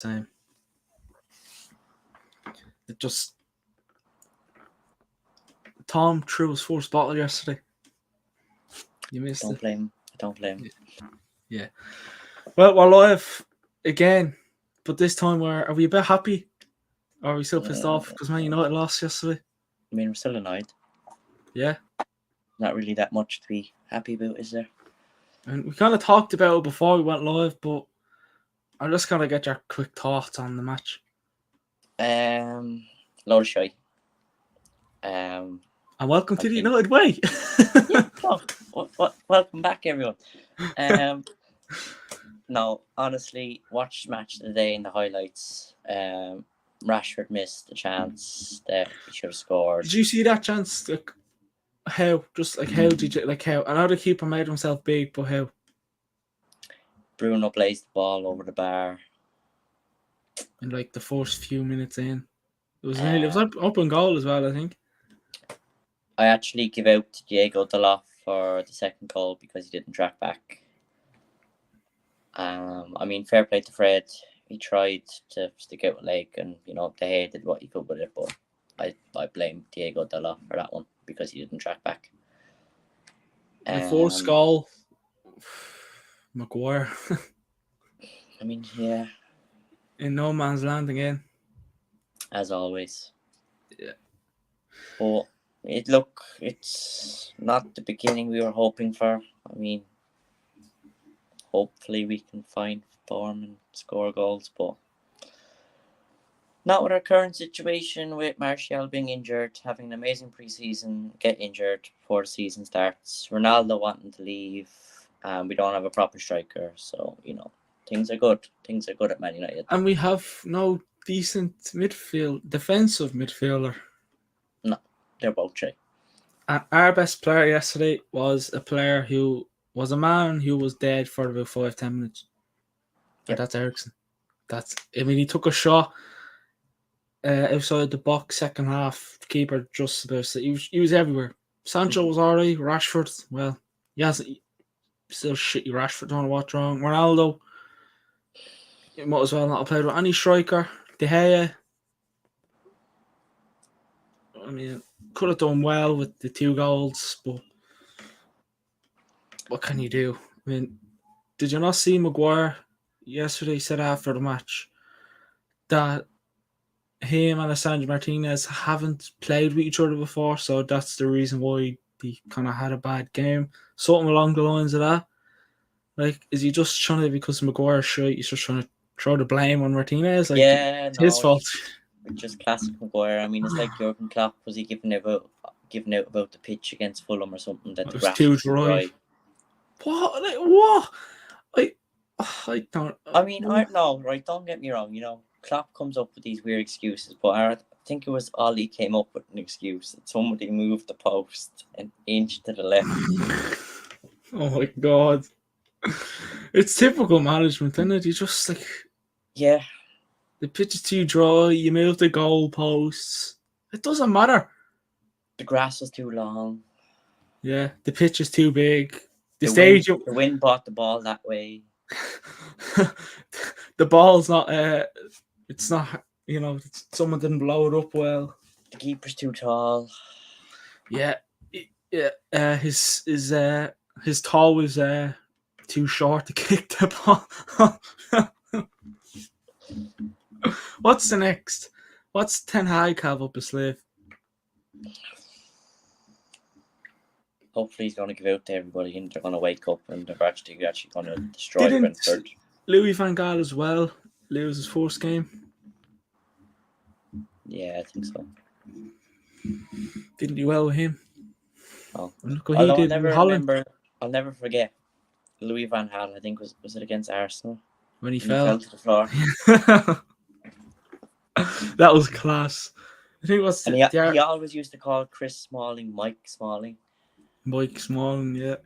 Same. It just Tom threw his first bottle yesterday. You missed Don't it. blame him. Yeah. Well, we're live again, but this time are we a bit happy? Or are we still pissed off because Man United lost yesterday? I mean, we're still annoyed. Yeah. Not really that much to be happy about, is there? And we kind of talked about it before we went live, but I'm just going to get your quick thoughts on the match. Load of shy. And welcome to the United Way. Yeah, welcome back, everyone. No, honestly, watched match of the day in the highlights. Rashford missed the chance that he should have scored. Did you see that chance? Like, how? Just like how did you like how? I know the keeper made himself big, but how? Bruno placed the ball over the bar. In like the first few minutes in, it was up on goal as well, I think. I actually give out to Diego Dalot for the second goal because he didn't track back. I mean, fair play to Fred. He tried to stick out a leg, and they did what he could with it. But I blame Diego Dalot for that one because he didn't track back. The first goal, Maguire. I mean, yeah. In no man's land again. As always. Yeah. But it's not the beginning we were hoping for. I mean, hopefully we can find form and score goals, but not with our current situation with Martial being injured, having an amazing preseason, get injured before the season starts, Ronaldo wanting to leave, and we don't have a proper striker. So, things are good. Things are good at Man United. And we have no decent defensive midfielder. No, they're both shy. And our best player yesterday was a man who was dead for about 5-10 minutes. Yep. That's Eriksen. He took a shot outside the box second half. The keeper just about he was everywhere. Sancho was alright. Rashford, well, still shitty. Rashford, don't know what's wrong. Ronaldo, he might as well not have played with any striker. De Gea, I mean, could have done well with the 2 goals, but what can you do? I mean, did you not see Maguire yesterday said after the match that him and Alessandro Martinez haven't played with each other before, so that's the reason why he kind of had a bad game. Something along the lines of that. Like, is he just trying to, because Maguire's shite, he's just trying to throw the blame on Martinez? Like, it's his fault. Just classic Maguire. I mean, it's like Jurgen Klopp. Was he giving out about the pitch against Fulham or something? That the grass too dry. What? Like, what? I don't. I mean, right? Don't get me wrong. Klopp comes up with these weird excuses, but I think it was Ollie came up with an excuse that somebody moved the post an inch to the left. Oh my god. It's typical management, isn't it? You just yeah. The pitch is too dry, you move the goal posts. It doesn't matter. The grass was too long. Yeah, the pitch is too big. The wind brought the ball that way. The ball's not it's not, someone didn't blow it up well. The keeper's too tall. Yeah. His tall was too short to kick the ball. What's the next? What's Ten Hag have up his sleeve? Hopefully he's going to give out to everybody and they're going to wake up and they're actually going to destroy Brentford. Louis van Gaal as well lose his first game? Yeah, I think so. Didn't do well with him. Oh. Look what he did in Holland. I'll never forget Louis van Gaal. I think was it against Arsenal when he fell to the floor. That was class. I think it was. And he always used to call Chris Smalling Mike Smalling. Mike Smalling, yeah.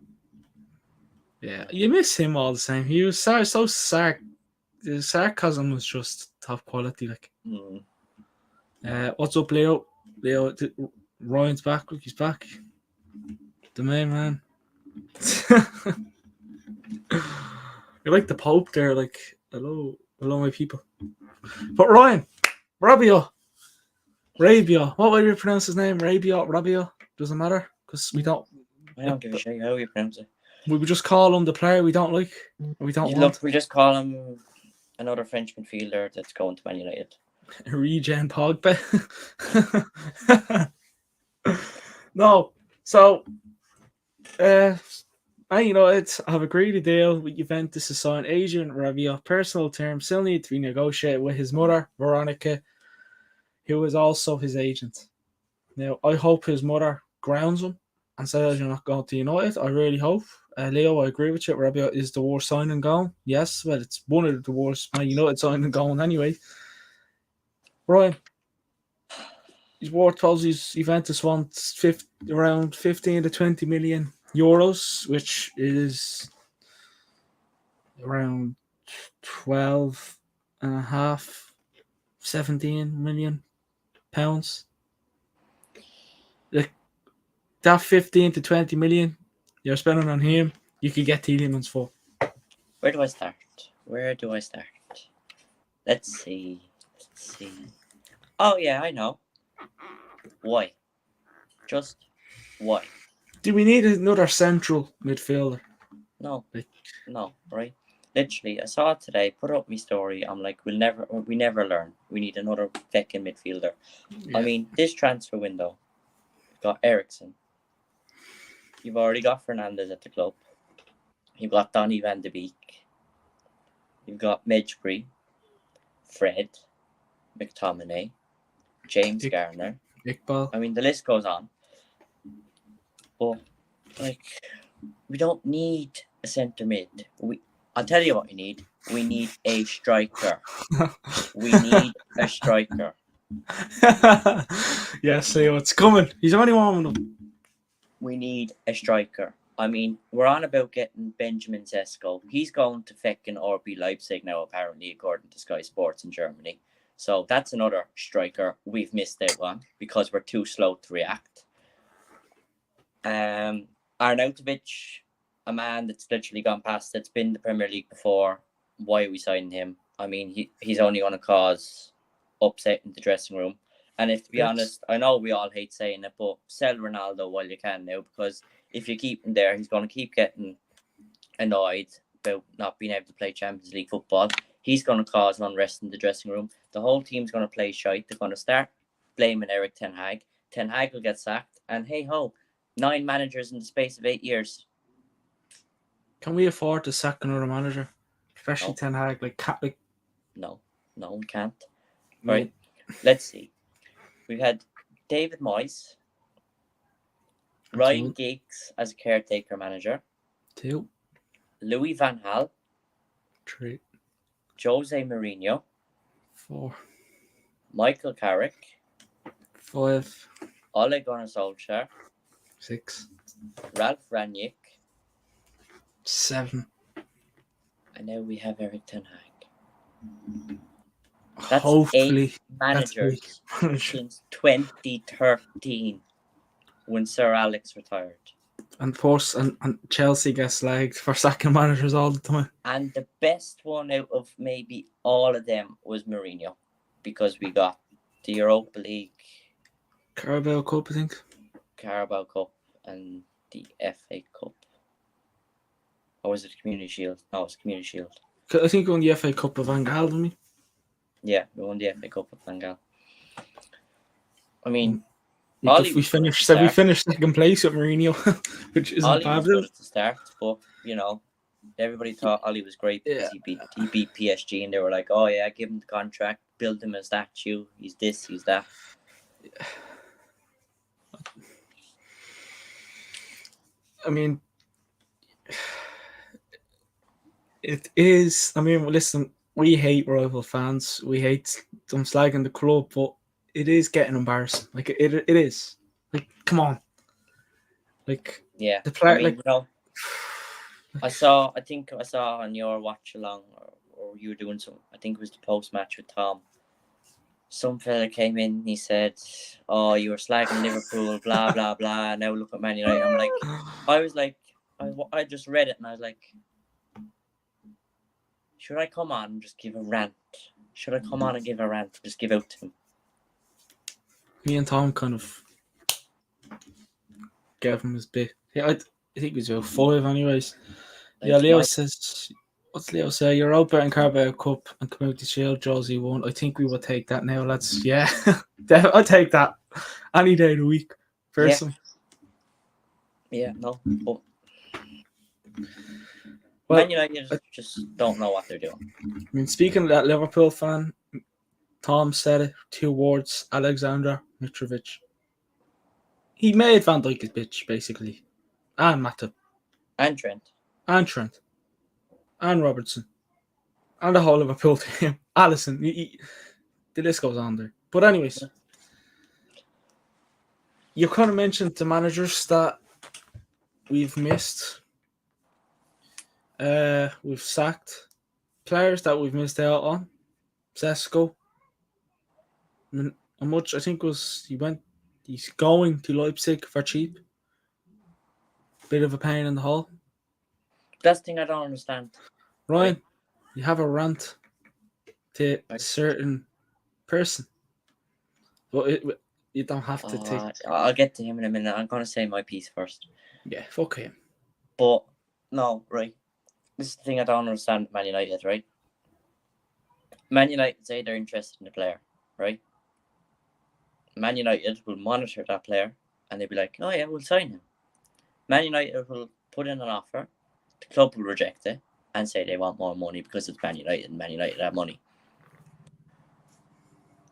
Yeah, you miss him all the same. He was so the sarcasm was just top quality. Like, what's up, Leo? Ryan's back. Look, he's back. The main man. You're like the Pope there. Like, hello, my people. But Ryan, Rabiot. What would you pronounce his name? Rabiot? Doesn't matter because we don't. I don't give a shit how you pronounce it. We would just call him the player we don't like. We don't want. Look, we'll just call him another French midfielder that's going to Man United. Regen Pogba. No, so I've agreed to deal with Juventus to sign Adrien Rabiot. Personal terms still need to be negotiated with his mother, Veronica, who is also his agent. Now, I hope his mother grounds him and says you're not going to United. I really hope. Leo, I agree with you. Rabiot is the worst signing going. Yes, well, it's one of the worst Man United signing going anyway. Ryan, he's worth Juventus wants around 15 to 20 million euros, which is around 12 and a half, 17 million pounds. That 15 to 20 million you're spending on him, you could get Tielemans for. Where do I start? Let's see. Oh, yeah, I know. Why? Just why? Do we need another central midfielder? No, right? Literally, I saw it today, put up my story. I'm like, we never learn. We need another fucking midfielder. Yeah. I mean, this transfer window, you've got Eriksen. You've already got Fernandes at the club. You've got Donny van de Beek. You've got Medjugorje, Fred, McTominay, James Garner. Iqbal. I mean, the list goes on. But, we don't need a centre mid. I'll tell you what we need. We need a striker. Yes, Leo, it's coming. He's only one of them. We need a striker. I mean, we're on about getting Benjamin Sesko. He's going to feckin' RB Leipzig now, apparently, according to Sky Sports in Germany. So that's another striker we've missed out on because we're too slow to react. Arnautovic, a man that's literally gone past, that's been in the Premier League before. Why are we signing him? I mean, he's only going to cause upset in the dressing room. And if to be honest, I know we all hate saying it, but sell Ronaldo while you can now, because if you keep him there, he's going to keep getting annoyed about not being able to play Champions League football. He's going to cause unrest in the dressing room. The whole team's going to play shite. They're going to start blaming Erik Ten Hag. Ten Hag will get sacked. And hey ho, 9 managers in the space of 8 years. Can we afford to sack another manager? Especially Ten Hag. No, we can't. Right, let's see. We've had David Moyes, Ryan Giggs as a caretaker manager. 2. Louis van Gaal. 3. Jose Mourinho. 4. Michael Carrick. 5. Ole Gunnar Solskjaer. 6. Ralph Rangnick. 7. And now we have Erik Ten Hag. That's hopefully 8 managers since 2013 when Sir Alex retired. And Chelsea gets slagged for sacking managers all the time. And the best one out of maybe all of them was Mourinho, because we got the Europa League, Carabao Cup, I think. Carabao Cup and the FA Cup. Or was it Community Shield? No, it was Community Shield. I think we won the FA Cup of Van Gaal, didn't we? Yeah, we won the FA Cup with Van Gaal. I mean, we finished second place with Mourinho, which isn't bad. Good at the start, but everybody thought Ollie was great because he beat PSG, and they were like, "Oh yeah, give him the contract, build him a statue. He's this, he's that." I mean, it is. I mean, listen. We hate rival fans. We hate them slagging the club, but it is getting embarrassing. Like it is. Like, come on. Like, yeah, the player. I think I saw on your watch along, or you were doing some. I think it was the post match with Tom. Some fella came in and he said, "Oh, you were slagging Liverpool, blah blah blah. Now look at Man United." I'm like, I just read it and I was like, should I come on and just give a rant Should I come on and give a rant? Just give out to him. Me and Tom kind of gave him his bit. Yeah, I think it was about 5 anyways. Yeah, Like, Leo says, what's Leo say? You're out betting Carabao Cup and Community Shield, Josie won. I think we will take that now, lads. Yeah, I'll take that any day of the week, personally. Yeah, no. But Well, Man United just don't know what they're doing. I mean, speaking of that Liverpool fan, Tom said it, 2 words, Alexander Mitrovic. He made Van Dijk his bitch, basically. And Matip. And Trent. And Trent. And Robertson. And the whole Liverpool team. Alisson. The list goes on there. But anyways, you kind of mentioned the managers that we've missed. We've sacked players that we've missed out on. Sesko. How much I think was he's going to Leipzig for cheap. Bit of a pain in the hole. That's the thing I don't understand. Ryan, you have a rant to a certain person. But you don't have to take... I'll get to him in a minute. I'm going to say my piece first. Yeah, fuck him. But, no, right. This is the thing I don't understand with Man United, right? Man United say they're interested in the player, right? Man United will monitor that player and they'll be like, oh yeah, we'll sign him. Man United will put in an offer. The club will reject it and say they want more money because it's Man United and Man United have money.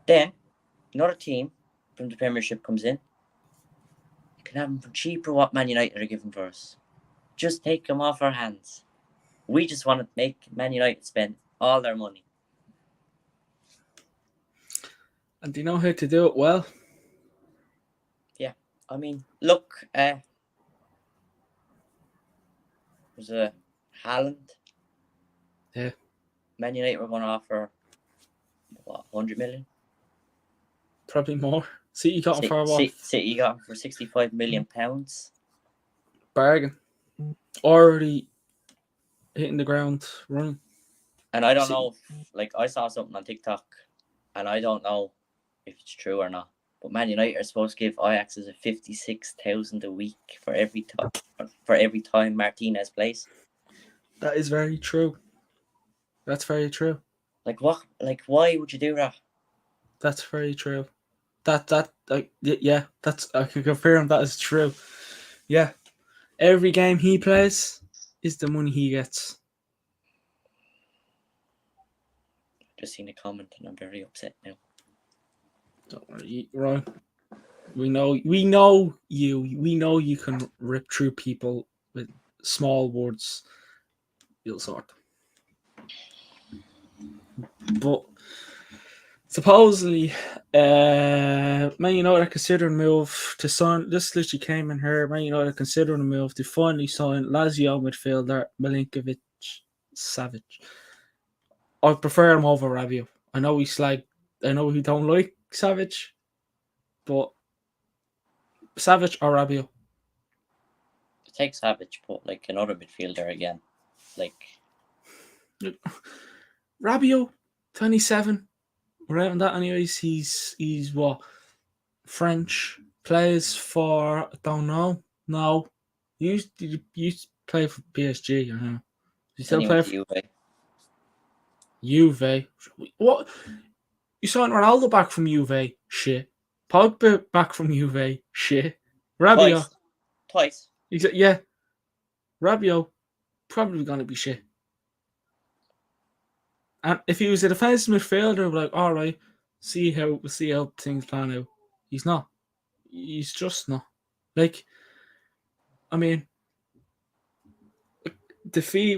Then, another team from the Premiership comes in. You can have him for cheaper what Man United are giving for us. Just take him off our hands. We just want to make Man United spend all their money. And do you know how to do it well? Yeah. I mean, look, was a Haaland. Yeah. Man United were going to offer, 100 million? Probably more. City got him for what? City got him for £65 million. Bargain. Already hitting the ground running. And I don't know if, I saw something on TikTok, and I don't know if it's true or not, but Man United are supposed to give Ajax a 56,000 a week for every time Martinez plays. That is very true. That's very true. What? Why would you do that? That's very true. Yeah, I can confirm that is true. Yeah. Every game he plays is the money he gets. Just seen a comment and I'm very upset now. Don't worry, Ryan. We know you. We know you can rip through people with small words. You'll sort them. But supposedly, Man United are considering a move to sign. This literally came in here. Man United are considering a move to finally sign Lazio midfielder Milinkovic Savic. I prefer him over Rabiot. I know he don't like Savage, but Savage or Rabiot? Take Savage, but another midfielder again. Rabiot, 27. Around that anyways. He's what? French. Plays for, I don't know. No. Did you play for PSG, or no? You still play for Juve? What? You signed Ronaldo back from Juve? Shit. Pogba back from Juve? Shit. Rabiot? Twice. Yeah. Rabiot probably gonna be shit. And if he was a defensive midfielder, we're like, all right, see how things plan out. He's not. He's just not. I mean, the fee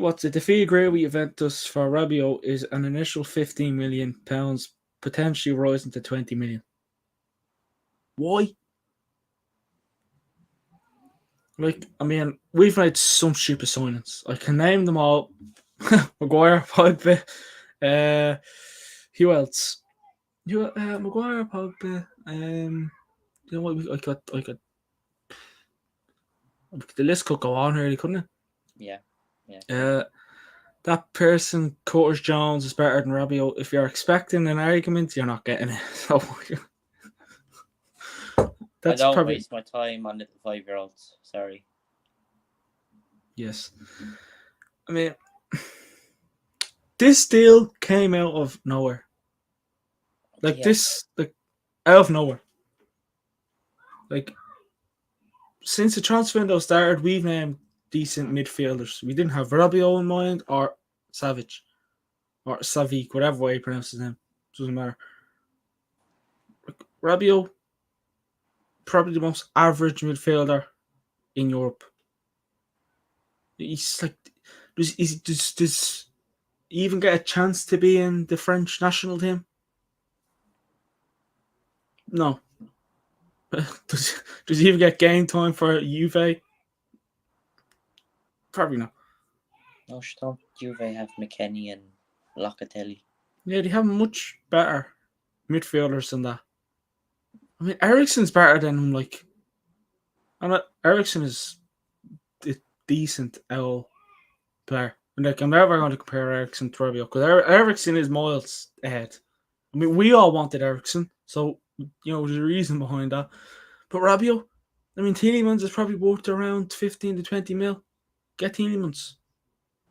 agreed with Juventus for Rabiot is an initial £15 million, potentially rising to 20 million. Why? I mean, we've made some stupid signings. I can name them all. Maguire, Pogba, who else? Maguire, Pogba. You know what? I got. The list could go on really, couldn't it? Yeah. that person, Curtis Jones, is better than Rabiot. If you're expecting an argument, you're not getting it. So I that's don't probably waste my time on little 5-year-olds. Sorry. yes. I mean, this deal came out of nowhere. Like Yeah. out of nowhere. Like since the transfer window started, we've named decent midfielders. We didn't have Rabiot in mind or Savage or Savic, whatever way you pronounce his name. Doesn't matter. Like, Rabiot, probably the most average midfielder in Europe. He's like, does he even get a chance to be in the French national team? No. Does he even get game time for Juve? Probably not. No, don't Juve have McKennie and Locatelli? Yeah, they have much better midfielders than that. I mean, Eriksen's better than him. Like, Eriksen is a decent L player. And like, I'm never going to compare Eriksen to Rabiot because Eriksen is miles ahead. I mean, we all wanted Eriksen, so there's a reason behind that. But Rabiot, I mean, Tielemans is probably worth around 15 to 20 mil. Get Tielemans.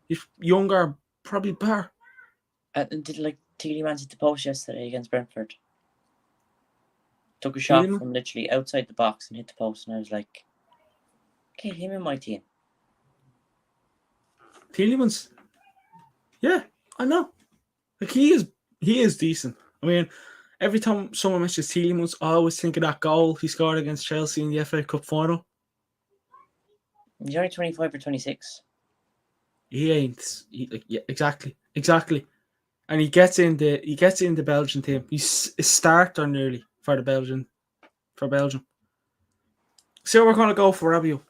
He's younger, probably better. And did Tielemans hit the post yesterday against Brentford? Took a shot Tielemans? from literally outside the box and hit the post, and I was like, "Okay, him in my team." Tielemans? Yeah, I know. Like he is decent. I mean, every time someone mentions Tielemans, I always think of that goal he scored against Chelsea in the FA Cup final. He's only 25 or 26. He ain't. Exactly. And he gets in the Belgian team. He's a starter nearly for Belgium. So we're gonna go for Rabiot.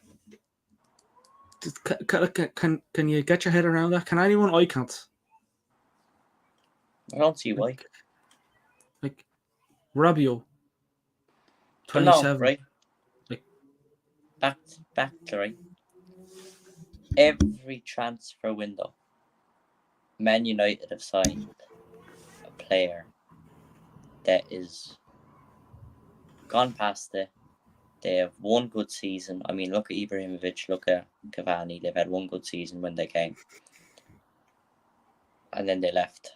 Can you get your head around that? Can anyone? I can't. I don't see why. Like Rabiot, But no, 27. right? Like Back to right. Every transfer window, Man United have signed a player that is gone past it. They have one good season. I mean, look at Ibrahimovic, look at Cavani. They've had one good season when they came. And then they left.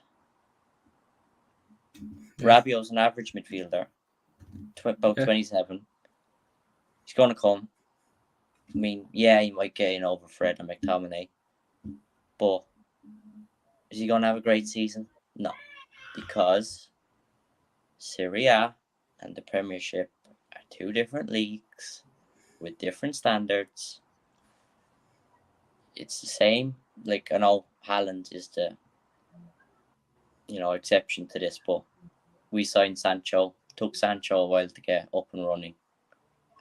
Yeah. Rabiot's an average midfielder, about Yeah. 27. He's going to come. I mean, yeah, he might get in over Fred and McTominay. But is he going to have a great season? No. Because Serie A and the Premiership are two different leagues with different standards. It's the same. Like, I know Haaland is the exception to this, but we signed Sancho. Took Sancho a while to get up and running,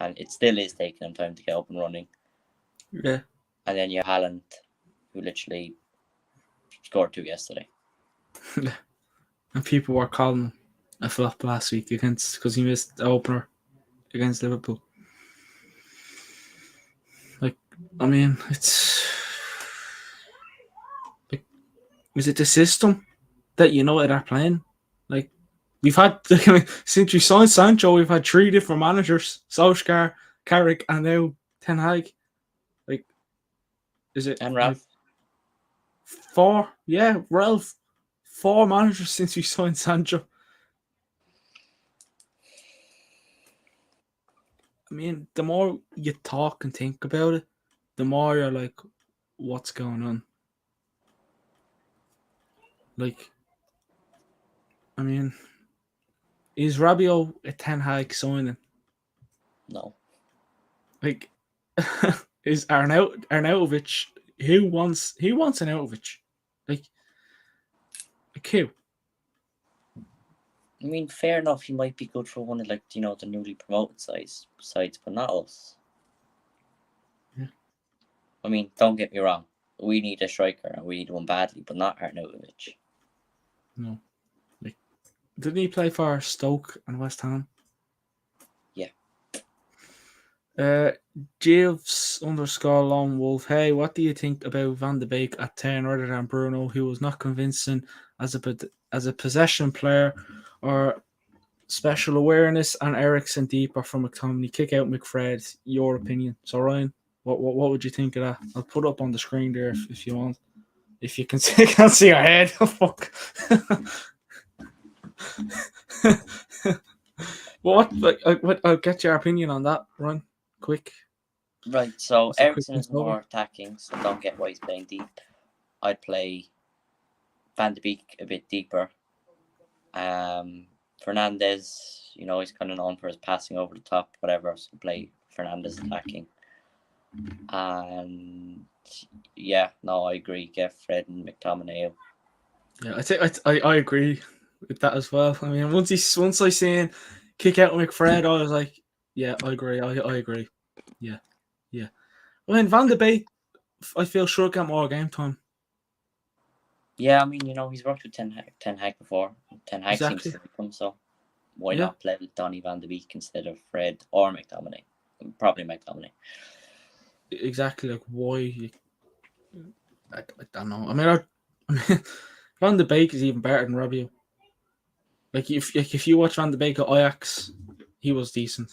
and it still is taking him time to get up and running. Yeah. And then you have Haaland, who literally scored 2 yesterday. And people were calling him a flop last week because he missed the opener against Liverpool. Like, I mean, it's like, is it the system that United are playing? Like, we've had since we signed Sancho, we've had 3 different managers: Solskjaer, Carrick, and now Ten Hag. Like, is it And Ralph? 4? Yeah, Ralph. 4 managers since we signed Sancho. I mean, the more you talk and think about it, the more you're like, what's going on? Like, I mean, is Rabiot a Ten Hag signing? No. Like, is Arnautovic? Who wants Arnautovic? Like who? I mean, fair enough, he might be good for one of the newly promoted sides, but not us. Yeah. I mean, don't get me wrong. We need a striker and we need one badly, but not Arnautovic. No. Like, didn't he play for Stoke and West Ham? Yeah. Jeeves _ Lone Wolf. Hey, what do you think about Van de Beek at 10 rather than Bruno, who was not convincing as a possession player or special awareness, and Ericsson deeper from McTominay? Kick out McFred. Your opinion. So Ryan, what would you think of that? I'll put it up on the screen there if you want. If you can see, can't see your head. Fuck. I'll get your opinion on that, Ryan. Quick. Right, so Just a quick Ericsson is once over. more attacking, so don't get why he's playing deep. I'd play Van de Beek a bit deeper. Fernandez, he's kind of known for his passing over the top, whatever, so play Fernandez attacking. And I agree. Get Fred and McTominay out. Yeah, I agree with that as well. I mean, once I seen kick out McFred, I was like, yeah, I agree. I agree. Yeah. I mean, Van de Beek, I feel sure get more game time. Yeah, I mean, he's worked with Ten Hag before. Ten Hag Exactly. seems to like him, so why not play with Donny Van de Beek instead of Fred or McTominay? Probably McTominay. Exactly, like why? I don't know. I mean, Van de Beek is even better than Rabiot. Like if you watch Van de Beek at Ajax, he was decent.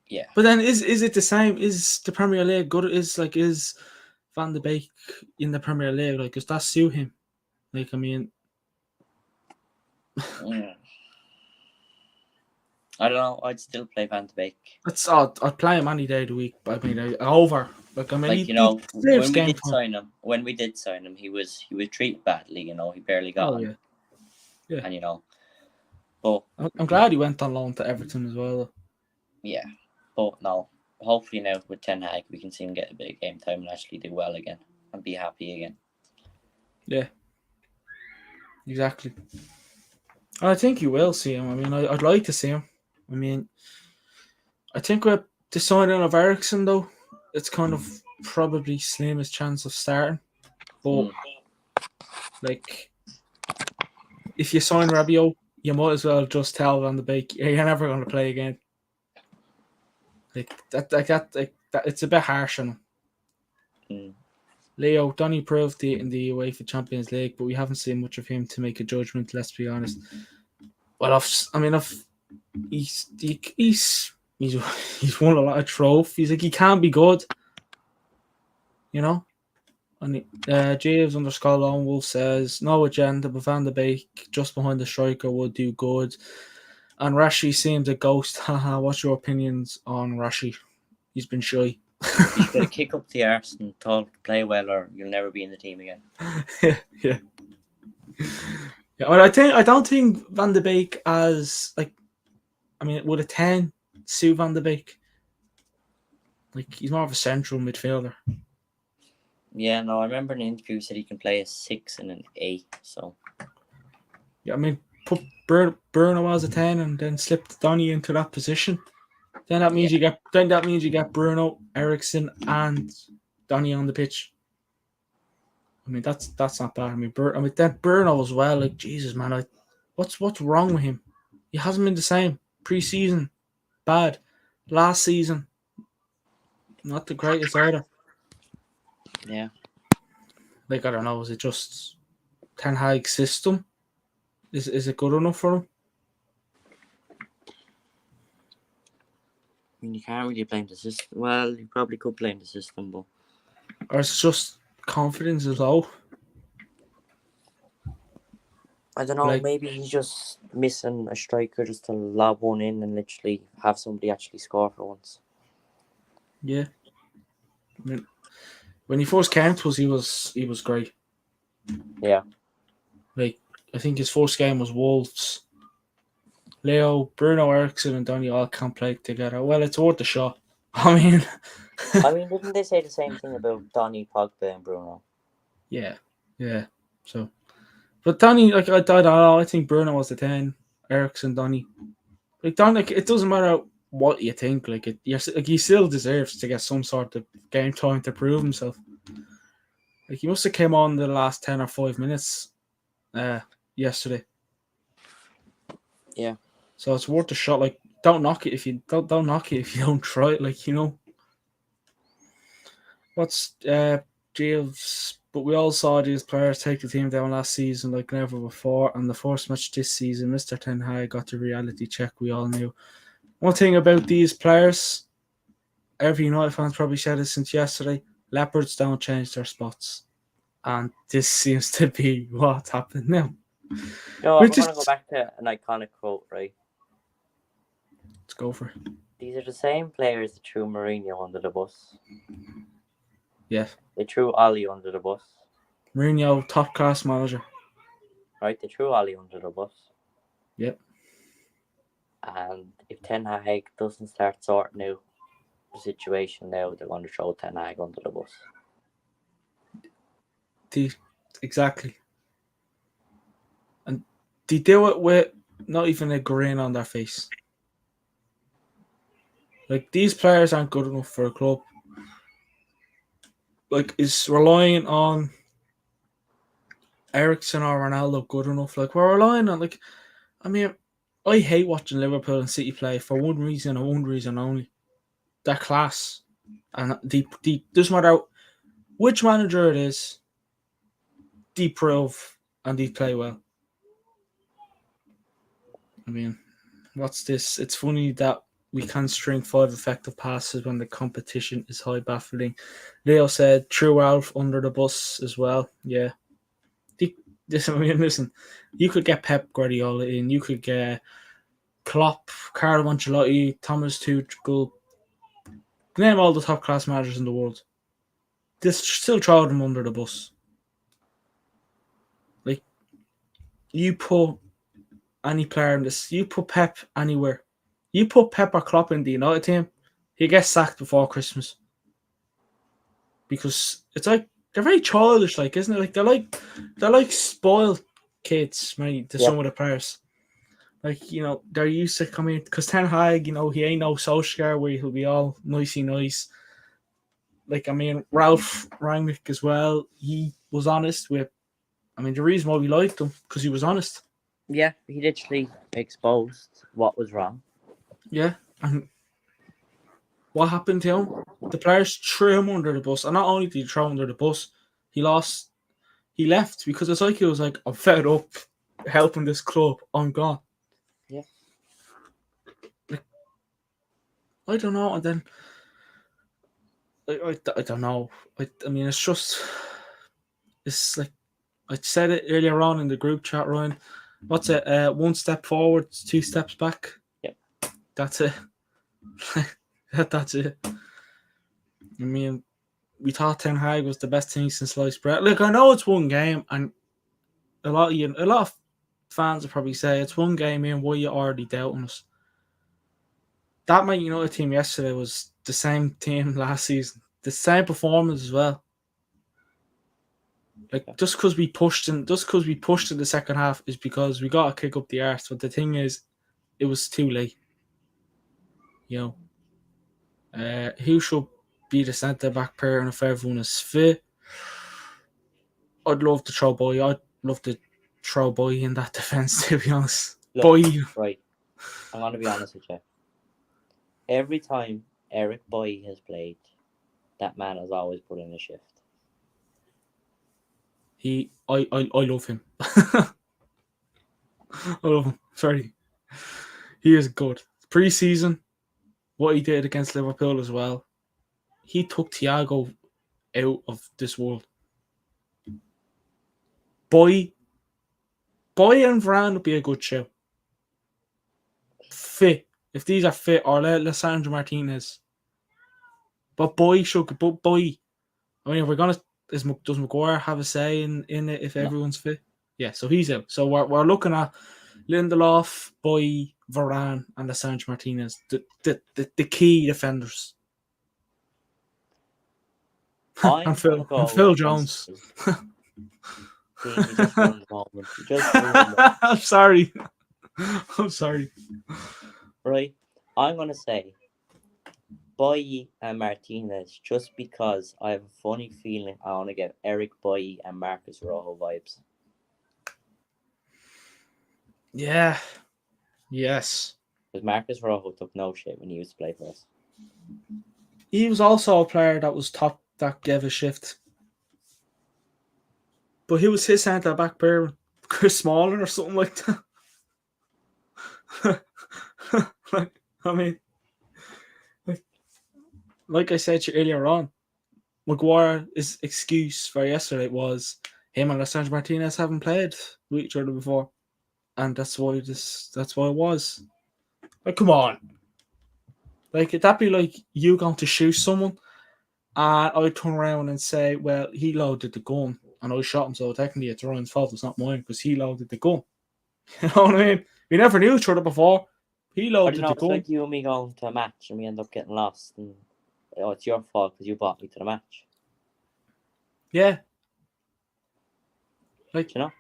Yeah. But then is it the same? Is the Premier League good? Is Van de Beek in the Premier League? Like, does that suit him? Like, I mean, I don't know. I'd still play Van de Beek. I'd play him any day of the week. But I mean, over. Like, I mean, when we did sign him, he was treated badly. He barely got on. Yeah. And but I'm glad he went on loan to Everton as well. Though. Yeah, but no. Hopefully now with Ten Hag, we can see him get a bit of game time and actually do well again and be happy again. Yeah. Exactly. I think you will see him. I mean, I'd like to see him. I mean, I think with the signing of Ericsson, though, it's kind of probably slimest chance of starting. But, like, if you sign Rabiot, you might as well just tell Van de Beek, you're never going to play again. Like that, it's a bit harsh on him. Leo, Donny proved it in the UEFA Champions League, but we haven't seen much of him to make a judgment. Let's be honest. Well, he's won a lot of trophies. Like, he can't be good, And Jeeves _ Lone Wolf says no agenda, but Van de Beek just behind the striker would do good. And Rashi seems a ghost. Haha. What's your opinions on Rashi? He's been shy. He's got to kick up the arse and play well, or you'll never be in the team again. Yeah. Well, I don't think Van de Beek would a 10 suit Van de Beek? Like, he's more of a central midfielder. Yeah, no, I remember in an interview he said he can play a 6 and an 8. So. Yeah, I mean, put Bruno as a 10 and then slip Donny into that position. Then that means you get Bruno, Ericsson, and Donny on the pitch. I mean, that's not bad. I mean, then Bruno as well. Like, Jesus, man, what's wrong with him? He hasn't been the same. Pre-season, bad. Last season, not the greatest either. Yeah. Like, I don't know. Is it just Ten Hag's system? Is it good enough for him? I mean, you can't really blame the system. Well, you probably could blame the system, but... Or it's just confidence is low. I don't know, maybe he's just missing a striker just to lob one in and literally have somebody actually score for once. Yeah. I mean, when he first came to us, he was great. Yeah. Like, I think his first game was Wolves. Leo, Bruno, Ericsson, and Donny all can't play together. Well, it's worth a shot. I mean, didn't they say the same thing about Donny, Pogba, and Bruno? Yeah. So, but Donny, like, I don't know. I think Bruno was the 10. Ericsson, Donny. Like, Donny, it doesn't matter what you think. Like, he still deserves to get some sort of game time to prove himself. Like, he must have came on the last 10 or 5 minutes yesterday. Yeah. So it's worth a shot. Like, don't knock it if you don't knock it if you don't try it. Like, you know, what's Jeeves? But we all saw these players take the team down last season like never before, and the first match this season, Mr. Ten Hag got the reality check we all knew. One thing about these players, every United fan's probably said it since yesterday: leopards don't change their spots, and this seems to be what's happened now. You know what, We're we're going to go just back to an iconic quote, right? let's go for it. These are the same players that threw Mourinho under the bus. Yeah, They threw Oli under the bus. Mourinho, top class manager. Right? They threw Oli under the bus. Yep. And if Ten Hag doesn't start sorting out the situation now, they're going to throw Ten Hag under the bus. Exactly. And they do it with not even a grin on their face. Like, these players aren't good enough for a club. Like, is relying on Eriksen or Ronaldo good enough? Like, we're relying on, like, I mean, I hate watching Liverpool and City play for one reason and one reason only. Their class. And they doesn't matter which manager it is, they prove and they play well. I mean, what's this? It's funny that we can string 5 effective passes when the competition is high baffling. Leo said True Ralph under the bus as well. Yeah. Listen, you could get Pep Guardiola in, you could get Klopp, Carlo Ancelotti, Thomas Tuchel, name all the top class managers in the world. Just still throw them under the bus. Like, you put any player in this, you put Pep anywhere. You put Pep or Klopp in the United team, he gets sacked before Christmas. Because it's like they're very childish, like, isn't it? Like they're like spoiled kids, maybe to some of the players. Like, you know, they're used to coming because Ten Hag, you know, he ain't no Solskjaer where he'll be all nicey nice. Like, I mean, Ralph Rangnick as well, he was honest with. I mean, the reason why we liked him because he was honest. Yeah, he literally exposed what was wrong. Yeah, and what happened to him? The players threw him under the bus, and not only did he throw him under the bus, he left because it's like he was like, I'm fed up helping this club, I'm gone. Yeah. Like, I don't know, and then I don't know. I mean, it's like I said it earlier on in the group chat, Ryan. What's it? 1 step forward, 2 steps back. Yep. That's it. That's it. I mean, we thought Ten Hag was the best thing since sliced bread. Look, I know it's one game, and a lot of fans will probably say it's one game in. Why you already doubting us? That Man United team yesterday was the same team last season, the same performance as well. Like, just because we pushed in the second half is because we got to kick up the arse. But the thing is, it was too late. You know, who should be the centre back pair if everyone is fit? I'd love to throw Boy. I'd love to throw Boy in that defence, to be honest. Look, Boy. Right. I'm going to be honest with you. Every time Eric Boy has played, that man has always put in a shift. I love him. I love him. Sorry. He is good. Pre-season, what he did against Liverpool as well. He took Thiago out of this world. Boy and Varane would be a good show. Fit. If these are fit, or Lissandro Martinez. But Boy should. But Boy. I mean, if we're gonna, does Maguire have a say in it if everyone's fit? Yeah, so he's out. So we're looking at Lindelof, Boy, Varane, and Lissandro Martinez, the key defenders. and Phil Jones. Dean, you just ruined the moment. You just ruined the moment. I'm sorry. I'm sorry. Right, I'm gonna say Boye and Martinez just because I have a funny feeling I want to get Eric Boye and Marcus Rojo vibes. Yeah. Yes. Because Marcus Rojo took no shit when he used to play for us. He was also a player that was top, that gave a shift. But he was his centre back pair, Chris Smalling or something like that. I mean, like I said to you earlier on, Maguire's excuse for yesterday was him and Alessandro Martinez haven't played with each other before, and that's why it was. Like, come on, like that'd be like you going to shoot someone, and I turn around and say, well, he loaded the gun, and I shot him, so technically it's Ryan's fault. It's not mine because he loaded the gun. You know what I mean? We never knew each other before. He But loaded you know, the it's gun. like you and me going to a match and we end up getting lost, and it's your fault because you brought me to the match. Yeah. Like, You know?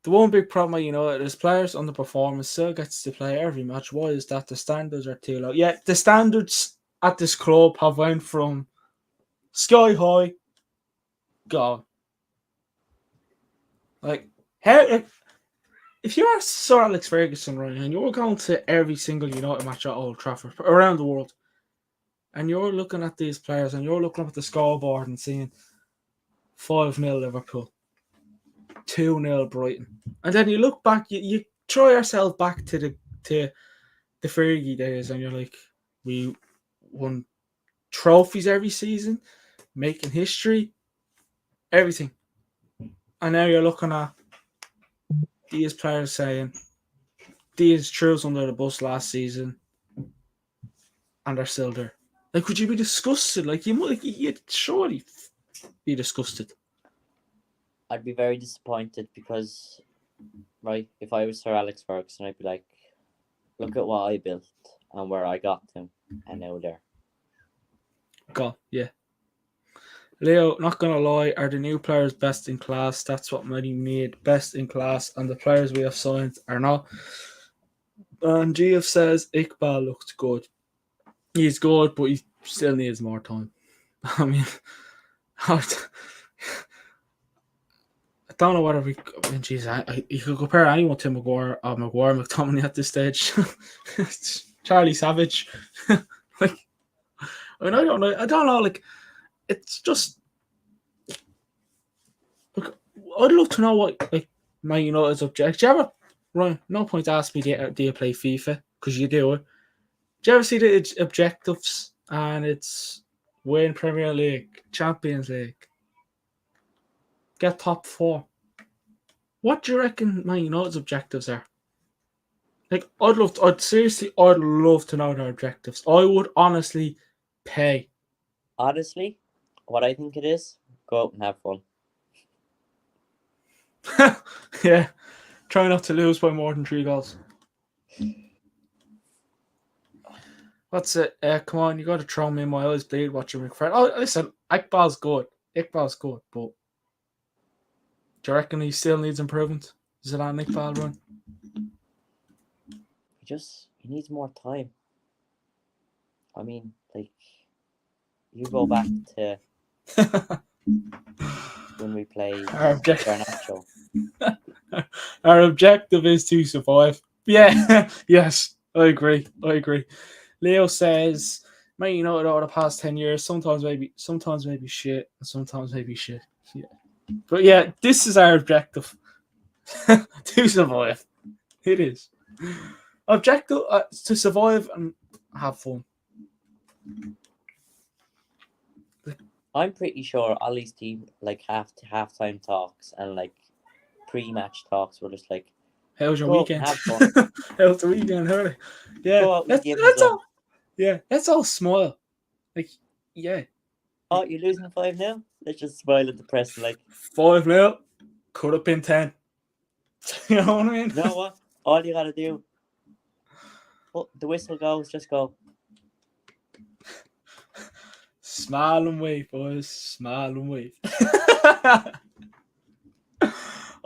the one big problem you know is players underperform and still gets to play every match. Why is that? The standards are too low. Yeah, the standards at this club have went from sky high, gone. Like, how if you're Sir Alex Ferguson, right, and you're going to every single United match at Old Trafford around the world, and you're looking at these players and you're looking up at the scoreboard and seeing 5-0 Liverpool, 2-0 Brighton, and then you look back, you throw yourself back to the Fergie days, and you're like, we won trophies every season, making history, everything, and now you're looking at these players saying these threw us under the bus last season, and they're still there. Like, would you be disgusted? Like, you'd surely be disgusted. I'd be very disappointed because, right, if I was Sir Alex Ferguson, I'd be like, look at what I built and where I got to, and now there. God, yeah. Leo, not gonna lie, are the new players best in class? That's what many need, best in class, and the players we have signed are not. And GF says Iqbal looks good. He's good, but he still needs more time. I mean, I don't know whether we. I mean, geez, you could compare anyone to Maguire or McTominay at this stage. Charlie Savage. Like, I mean, I don't know. Like, it's just. Look, I'd love to know what like Man United's objective. Do you ever, Ryan? No point to ask me, do you play FIFA? Because you do. Do you ever see the objectives? And it's win Premier League, Champions League, get top 4. What do you reckon Man United's objectives are? Like, I'd love to know their objectives. I would honestly pay. Honestly, what I think it is, go out and have fun. Yeah, try not to lose by more than 3 goals. What's it? Come on, you got to throw me in my eyes, bleed watching McFred. Oh, listen, Iqbal's good, but do you reckon he still needs improvement? Is it on Iqbal run? He needs more time. I mean, like, you go back to when we played Garnacho. Our objective is to survive. Yeah, yes, I agree. Leo says, Man United over the past 10 years, sometimes maybe shit, and sometimes maybe shit. Yeah. But yeah, this is our objective. To survive. It is. Objective to survive and have fun. I'm pretty sure Ollie's team, like, halftime talks and like pre-match talks were just like, how's your go weekend? have fun. How's the weekend? Howdy. Yeah, Go out and give that's them all. Yeah, let's all smile. Like, yeah. Oh, you're losing 5-0? Let's just smile at the press like 5-0. Could have been 10. You know what I mean? You know what? All you gotta do, the whistle goes, just go. Smile and wave, boys. Smile and wave.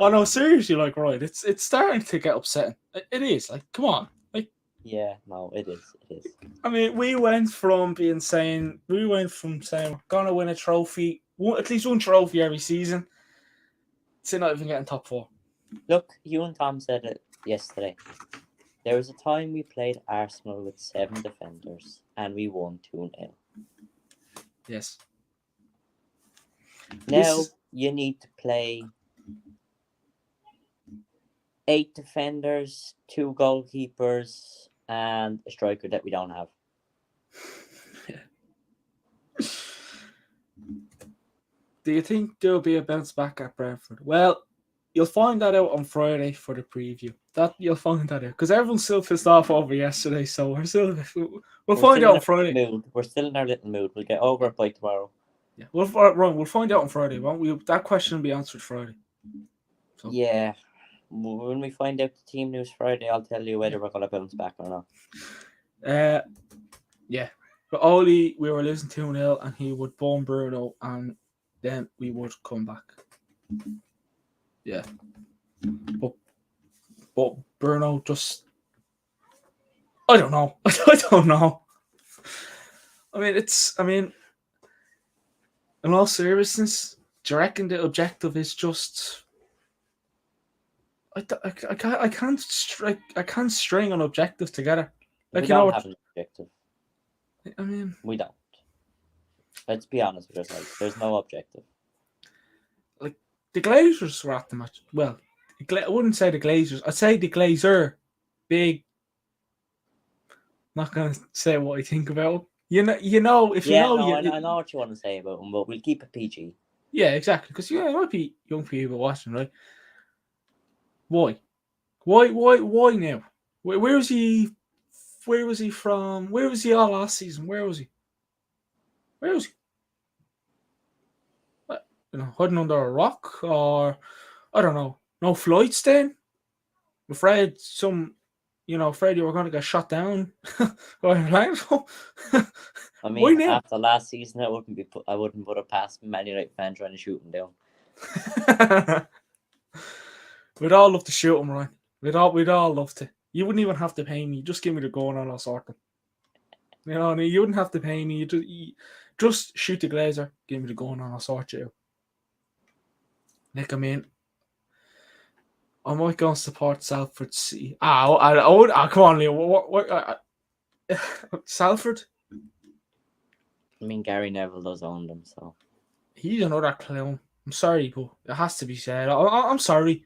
Oh no, seriously, like, right, it's starting to get upsetting. It is, like, come on. Like, yeah, no, it is. I mean, we went from saying we're gonna win a trophy, at least one trophy every season, to not even getting top 4. Look, you and Tom said it yesterday. There was a time we played Arsenal with 7 defenders and we won 2-0. Yes. Now you need to play 8 defenders, 2 goalkeepers, and a striker that we don't have. Do you think there'll be a bounce back at Brentford? Well, you'll find that out on Friday for the preview. That you'll find that out because everyone's still pissed off over yesterday. So we'll find out on Friday. We're still in our little mood. We'll get over it by tomorrow. Yeah, we'll find out on Friday, won't we? That question will be answered Friday. So. Yeah, when we find out the team news Friday, I'll tell you whether we're gonna bounce back or not. Yeah, but Oli, we were losing 2-0 and he would bomb Bruno and then we would come back. Yeah. But Bruno just... I don't know. I don't know. I mean, in all seriousness, do you reckon the objective is just... I can't string an objective together. Like, we don't have an objective. I mean... We don't. Let's be honest with ourselves. There's no objective. Like, the Glazers were at the match. Well, I wouldn't say the Glazers. I'd say the Glazer. Big. Not going to say what I think about him. You know, if I know what you want to say about him, but we'll keep it PG. Yeah, exactly. Because, there might be young people watching, right? Why? Why now? Where was he? Where was he from? Where was he all last season? Where was he? Hiding under a rock, or I don't know. No flights then? Afraid you were going to get shot down. I mean, after last season, I wouldn't put it past Man United fan trying to shoot him down. We'd all love to shoot him, Ryan. We'd all love to. You wouldn't even have to pay me. Just give me the gun and I'll sort them. You wouldn't have to pay me. You just shoot the Glazer, give me the gun and I'll sort you out. Nick, I mean, I might go and support Salford City. Come on, Leo. What Salford? I mean, Gary Neville does own them, so. He's another clown. I'm sorry, but it has to be said. I'm sorry.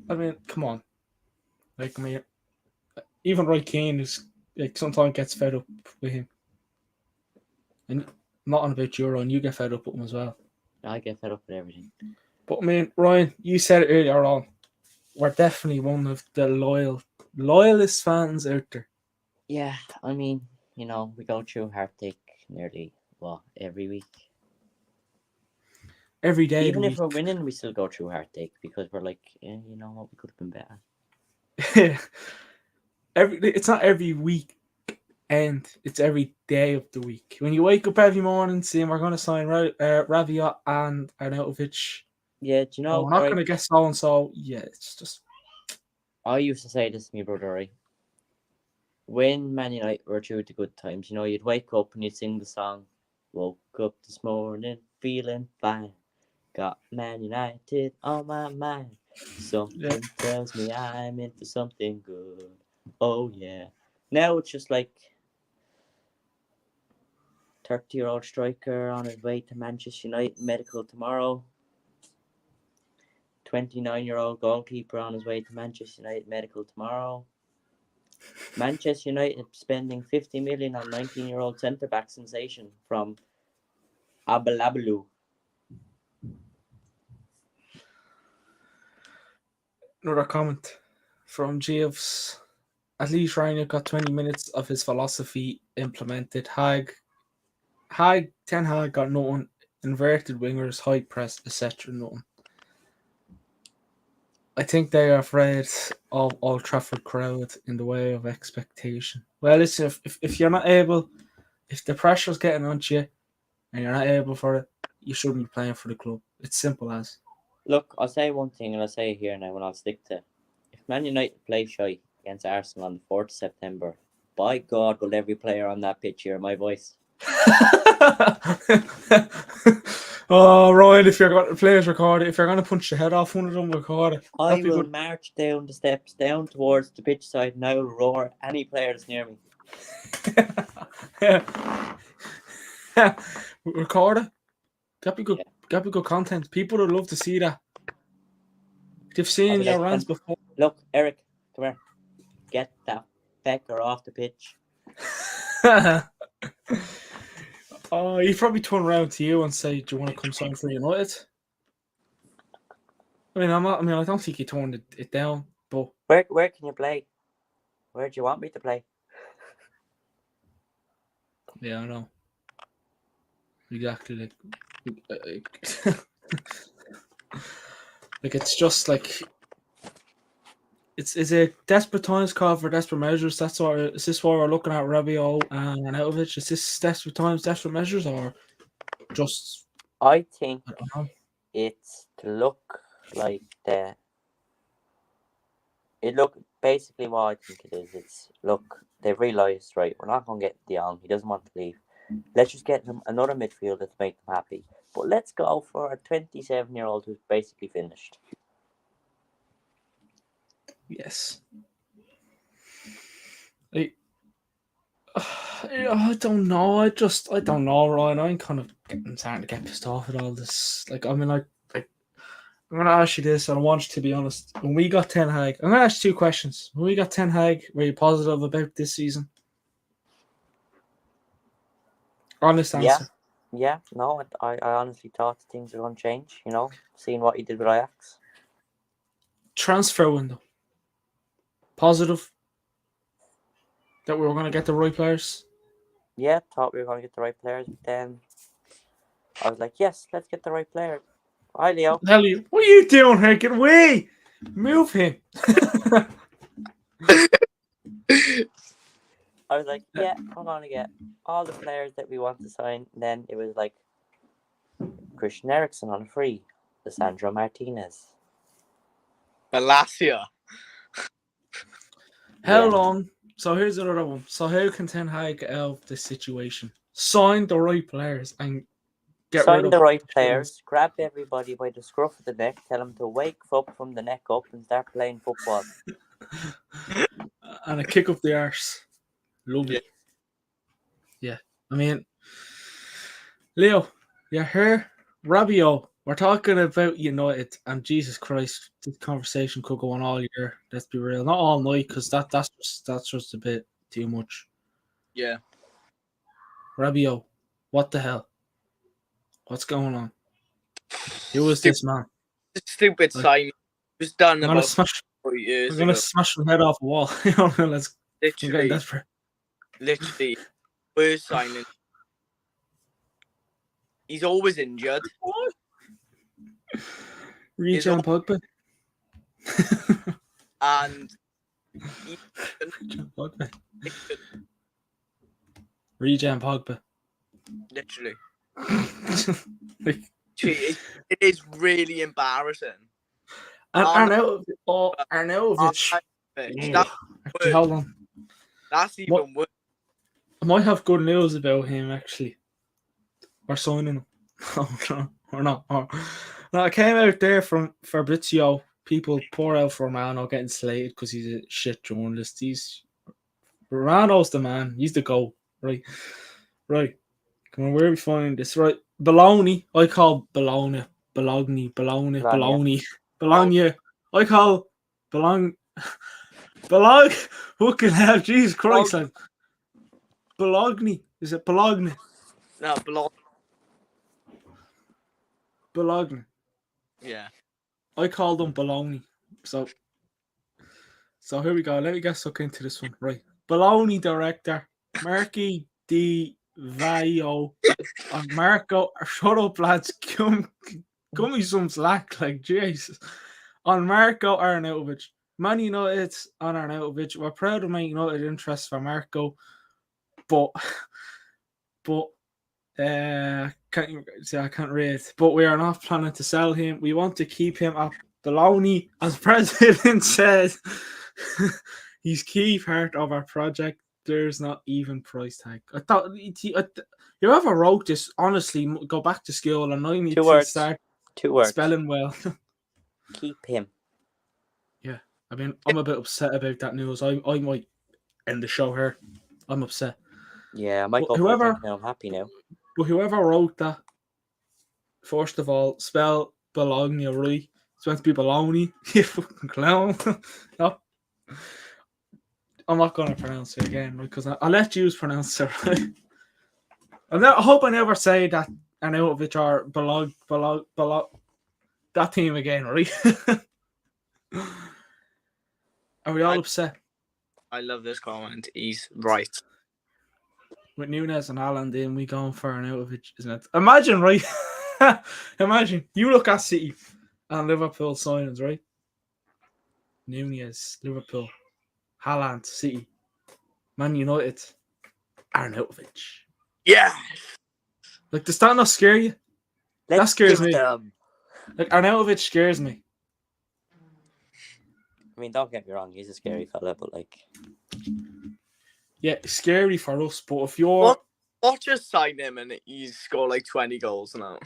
I mean, come on. Like, I mean, even Roy Keane is sometimes gets fed up with him. And not on about Euro, and you get fed up with him as well. I get fed up with everything. But I mean, Ryan, you said it earlier on. We're definitely one of the loyalist fans out there. Yeah, I mean, we go through heartache nearly every week. Every day. Even if we're winning, we still go through heartache because we're like, we could have been better. It's not every week end, it's every day of the week. When you wake up every morning saying we're going to sign Rabiot and Arnautovic. Yeah, do you know? We're not going to get so and so. Yeah, it's just. I used to say this to me brother, right? When Man United were through the good times, you'd wake up and you'd sing the song. Woke up this morning feeling fine. Got Man United on my mind. Something tells me I'm into something good. Oh, yeah. Now it's just like 30-year-old striker on his way to Manchester United medical tomorrow. 29-year-old goalkeeper on his way to Manchester United medical tomorrow. Manchester United spending 50 million on 19-year-old centre-back sensation from Abalabalu. Another comment from Jeeves. At least Ryan got 20 minutes of his philosophy implemented. Ten Hag got nothing. Inverted wingers, high press, etc. Nothing. I think they are afraid of Old Trafford crowd in the way of expectation. Well, listen, if you're not able, if the pressure's getting onto you and you're not able for it, you shouldn't be playing for the club. It's simple as. Look, I'll say one thing and I'll say it here now and I'll stick to. If Man United play shy against Arsenal on the 4th of September, by God, will every player on that pitch hear my voice? Oh, Ryan, if you're going to play it, record it. If you're going to punch the head off one of them, record it. I That'd be will good. march down the steps, down towards the pitch side, and I will roar any player that's near me. Yeah. Record it. That'd be good. That'd be good content. People would love to see that. They've seen your rants before. Look, Eric, come here. Get that fecker off the pitch. Oh, he'd probably turn around to you and say, "Do you want to come sign for United?" I mean, I don't think he turned it down. But where can you play? Where do you want me to play? Yeah, I know. Exactly. Like it's just like it's a desperate times call for desperate measures. Is this why we're looking at Rabiot and Arnautovic? Is this desperate times, desperate measures, or just? I think I don't know. it's to look like the. Basically what I think it is. It's look, they've realised, right, we're not going to get Dion. He doesn't want to leave. Let's just get him another midfielder to make them happy. But let's go for a 27-year-old who's basically finished. Yes. I don't know. I don't know, Ryan. I'm kind of starting to get pissed off at all this. Like, I mean, I'm going to ask you this, and I want you to be honest. When we got Ten Hag, I'm going to ask you 2 questions. When we got Ten Hag, were you positive about this season? Honest answer. Yeah. No, I honestly thought things were going to change, seeing what he did with Ajax. Transfer window. Positive that we were going to get the right players? Yeah, thought we were going to get the right players, but then I was like, yes, let's get the right player. Hi, Leo. Elliot, what are you doing here? Get away! Move him. I was like, yeah, I'm going to get all the players that we want to sign. And then it was like Christian Eriksen on a free, Lisandro Martinez, Malacia. How long? So here's another one. So how can Ten Hag get out of this situation? Sign the right players and sign the right players, grab everybody by the scruff of the neck, tell them to wake up from the neck up and start playing football. And a kick up the arse. Lovely. Yeah. I mean, Leo, you're here. Rabiot, we're talking about United, and Jesus Christ, this conversation could go on all year. Let's be real. Not all night, because that's just a bit too much. Yeah. Rabiot, what the hell? What's going on? Who is this man? Stupid sign. Was done I'm about 4 years ago. I'm gonna smash my head off a wall. Let's literally, desperate. Literally, worst signing. He's always injured. Regen Pogba. And Regen Pogba. Literally. It is really embarrassing. And Arnautovic. Hold on. That's even worse. I might have good news about him, actually. We're signing him. Oh, no, we're not. Oh. No, I came out there from Fabrizio. People pour out for Romano getting slated because he's a shit journalist. Romano's the man. He's the goal. Right. Come on, where are we finding this? Right. Bologna. I call Bologna. Bologna. I call Bologna. Fucking hell, Jesus Christ. Bologna. Is it Bologna? No, Bologna. Yeah. I call them Bologna. So here we go. Let me get stuck into this one. Right. Bologna director, Marky Di Vaio, and Marko. Shut up, lads. Give me some slack. Like, Jesus. On Marko Arnautovic. Man United on Arnautovic. We're proud of Man United interest for Marko. But I can't read. But we are not planning to sell him. We want to keep him at Bologna, as president said. He's key part of our project. There's not even price tag. I thought whoever wrote this, honestly, go back to school and I need 2 to words. start 2 words. spelling well. Keep him. Yeah, I mean, I'm a bit upset about that news. I might end the show here. I'm upset. Yeah, I might But go for a drink now. I'm happy now. But whoever wrote that, first of all, spell Bologna right. It's meant to be Bologna. You fucking clown. No. I'm not going to pronounce it again, right? Because I'll let you pronounce it, right? I hope I never say that Arnautovic or Bolog, that team again, right? Are we all upset? I love this comment. He's right. With Nunes and Haaland in, we going for Arnautovic, isn't it? Imagine, right? Imagine, you look at City and Liverpool signings, right? Nunes, Liverpool, Haaland, City, Man United, Arnautovic. Yeah. Like, does that not scare you? That scares me. Them. Like, Arnautovic scares me. I mean, don't get me wrong. He's a scary fella, but like... Yeah, it's scary for us, but if you're... What just sign him and he's scored like 20 goals now?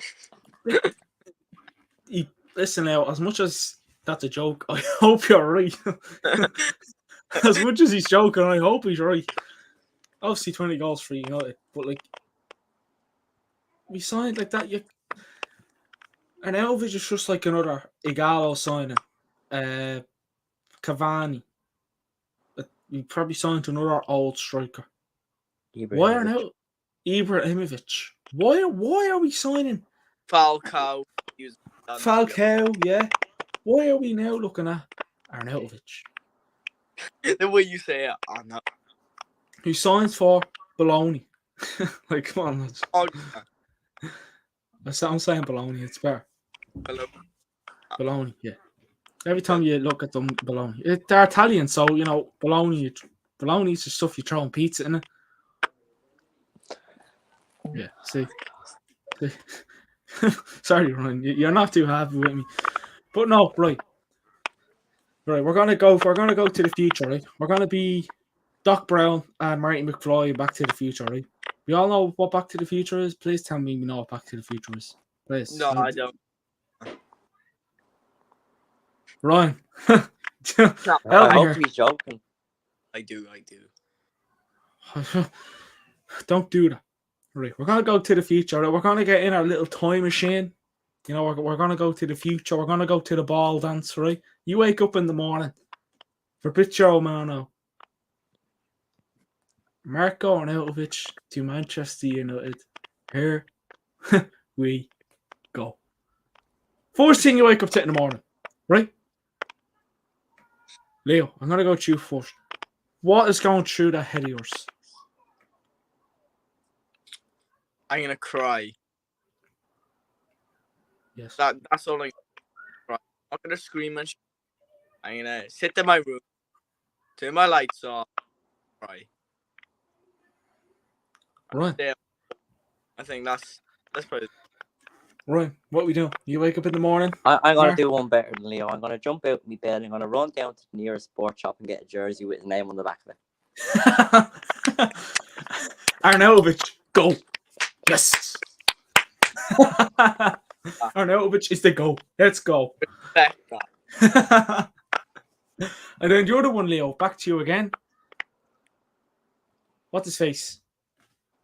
Listen now, as much as that's a joke, I hope you're right. As much as he's joking, I hope he's right. Obviously, 20 goals for United, but like, we signed like that. And Elvis is just like another Igalo signing. Cavani. You probably signed another old striker. Why are now Ibrahimovic? Why are we signing Falcao. Falcao? Yeah. Why are we now looking at Arnautovic? The way you say it, no. Who signs for Bologna? Like, come on, lads. I'm saying Bologna. It's better. Bologna, yeah. Every time you look at them, Bologna. They're Italian, so, you know, Bologna is the stuff you throw in pizza, innit? Yeah, see. Sorry, Ryan. You're not too happy with me. But no, right. Right, we're gonna go to the future, right? We're gonna be Doc Brown and Marty McFly Back to the Future, right? We all know what Back to the Future is. Please tell me you know what Back to the Future is. Please. No, I don't. Ryan. No, I hope he's joking. I do. Don't do that. Right, we're gonna go to the future. Right? We're gonna get in our little time machine. You know, we're gonna go to the future. We're gonna go to the ball dance, right? You wake up in the morning. Fabrizio Romano. Marko Arnautovic to Manchester United. Here we go. First thing you wake up to in the morning, right? Leo, I'm gonna go to you first. What is going through that head of yours? I'm gonna cry. Yes. That's all I'm gonna cry. I'm gonna scream and I'm gonna sit in my room, turn my lights off, cry. Right. I think that's probably. Right. What we do? You wake up in the morning. I'm gonna do one better than Leo. I'm gonna jump out of my bed. I'm gonna run down to the nearest sports shop and get a jersey with his name on the back of it. Arnautovic, go. Yes. Arnautovic is the go. Let's go. And then the other one, Leo, back to you again. What's his face?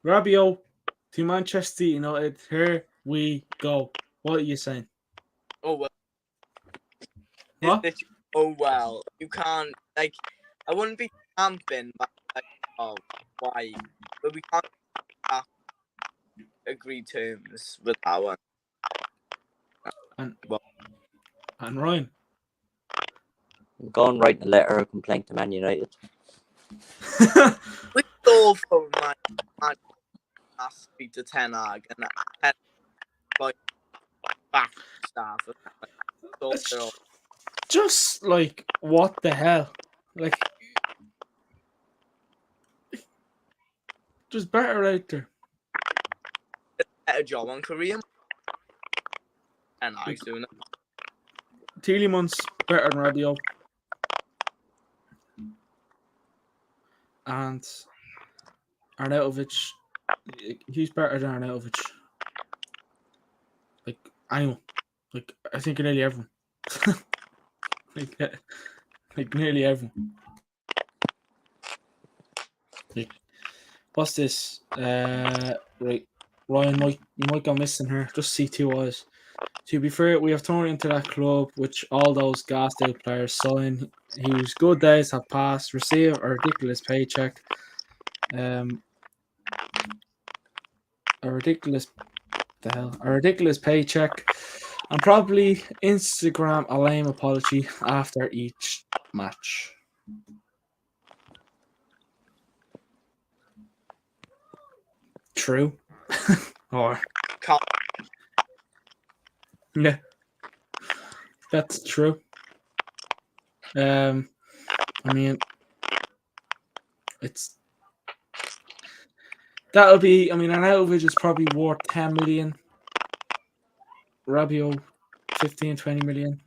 Rabiot to Manchester United. Here we go. What are you saying? Oh well. What? Oh well. You can't I wouldn't be camping, but why? But we can't agree terms with that one. And Ryan. I'm going write a letter of complaint to Man United. We all from man speak to Ten Hag and like back staff. Just like what the hell? Like just better out there. Better job on Korean. And Hag's doing it. Tielemans better than Rabiot. And Arnautovic, who's better than Arnautovic? Like, anyone. Like, I think nearly everyone. like nearly everyone. Like, what's this? Right. Ryan, you might go missing here. Just see 2 eyes. To be fair, we have turned into that club which all those gassed out players sign, whose good days have passed, receive a ridiculous paycheck. A ridiculous a ridiculous paycheck, and probably Instagram a lame apology after each match. True. Or Can't- yeah, that's true. I mean, it's that'll be. I mean, Arnautovic is probably worth 10 million. Rabiot, 15, 20 million.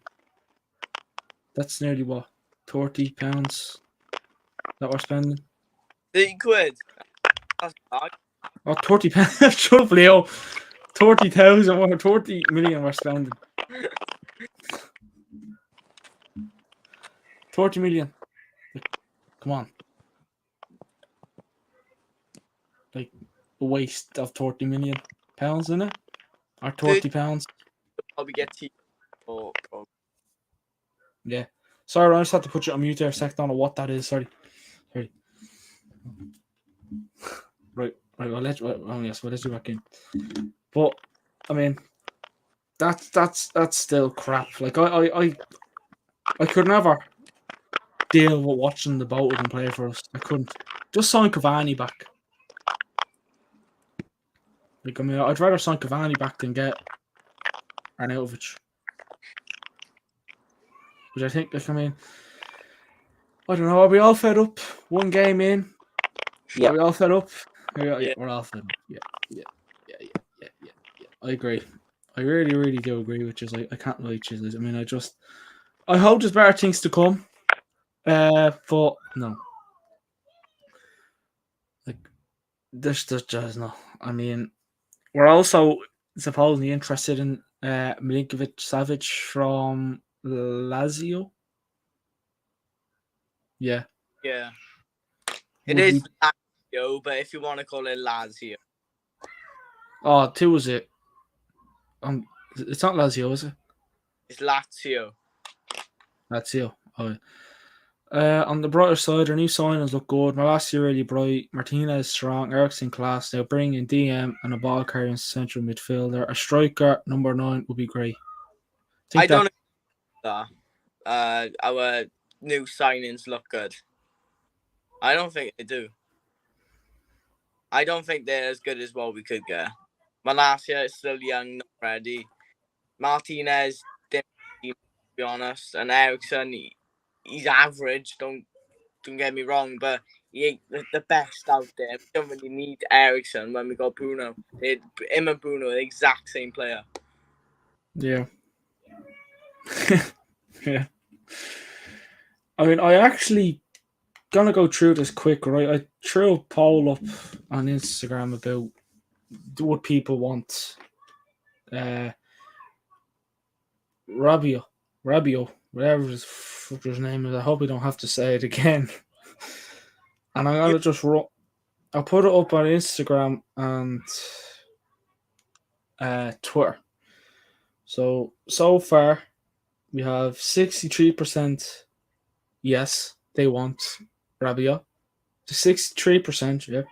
That's nearly what, £30 that we're spending. 30 quid. That's bad. Oh, £30. Trouble, yo. 30,000 or 30 million we're spending. 30 million. Like, come on. Like, a waste of 30 million pounds, isn't it? Or £30. Probably get tea. Oh. Yeah. Sorry, I just had to put you on mute there a sec. Don't know what that is. Sorry. Right. I'll let you. Oh yes, we'll let you back in. But I mean, that's still crap. Like I could never deal with watching the both of them play for us. I couldn't. Just sign Cavani back. Like, I mean, I'd rather sign Cavani back than get Arnautovic. Which I think, like, I mean, I don't know. Are we all fed up? One game in. Yeah. Are we all fed up? Yeah, Yeah. we're all fed up. Yeah. I agree. I really do agree with you. Like, I can't lie to you. I mean, I hope there's better things to come. But no. Like, there's just no. I mean, we're also supposedly interested in Milinkovic Savic from Lazio. Yeah. Yeah. It Would is we- Lazio, but if you want to call it Lazio. Oh, who was it? It's not Lazio, is it? It's Lazio. Lazio. Oh, yeah. On the brighter side, our new signings look good. Malacia really bright. Martinez strong. Eriksen class. They'll bring in DM and a ball carrying central midfielder. A striker, number 9, would be great. I don't know that. Our new signings look good. I don't think they do. I don't think they're as good as what we could get. Malacia is still young, not ready. Martinez didn't, to be honest, and Eriksen, he's average. Don't get me wrong, but he ain't the best out there. We don't really need Eriksen when we got Bruno. Him and Bruno are the exact same player. Yeah. Yeah. I mean, I actually gonna go through this quick, right? I threw a poll up on Instagram about what people want. Rabiot, whatever his name is. I hope we don't have to say it again. And I'm gonna just I'll put it up on Instagram and Twitter. So far, we have 63% yes, they want Rabiot. To 63%, yeah.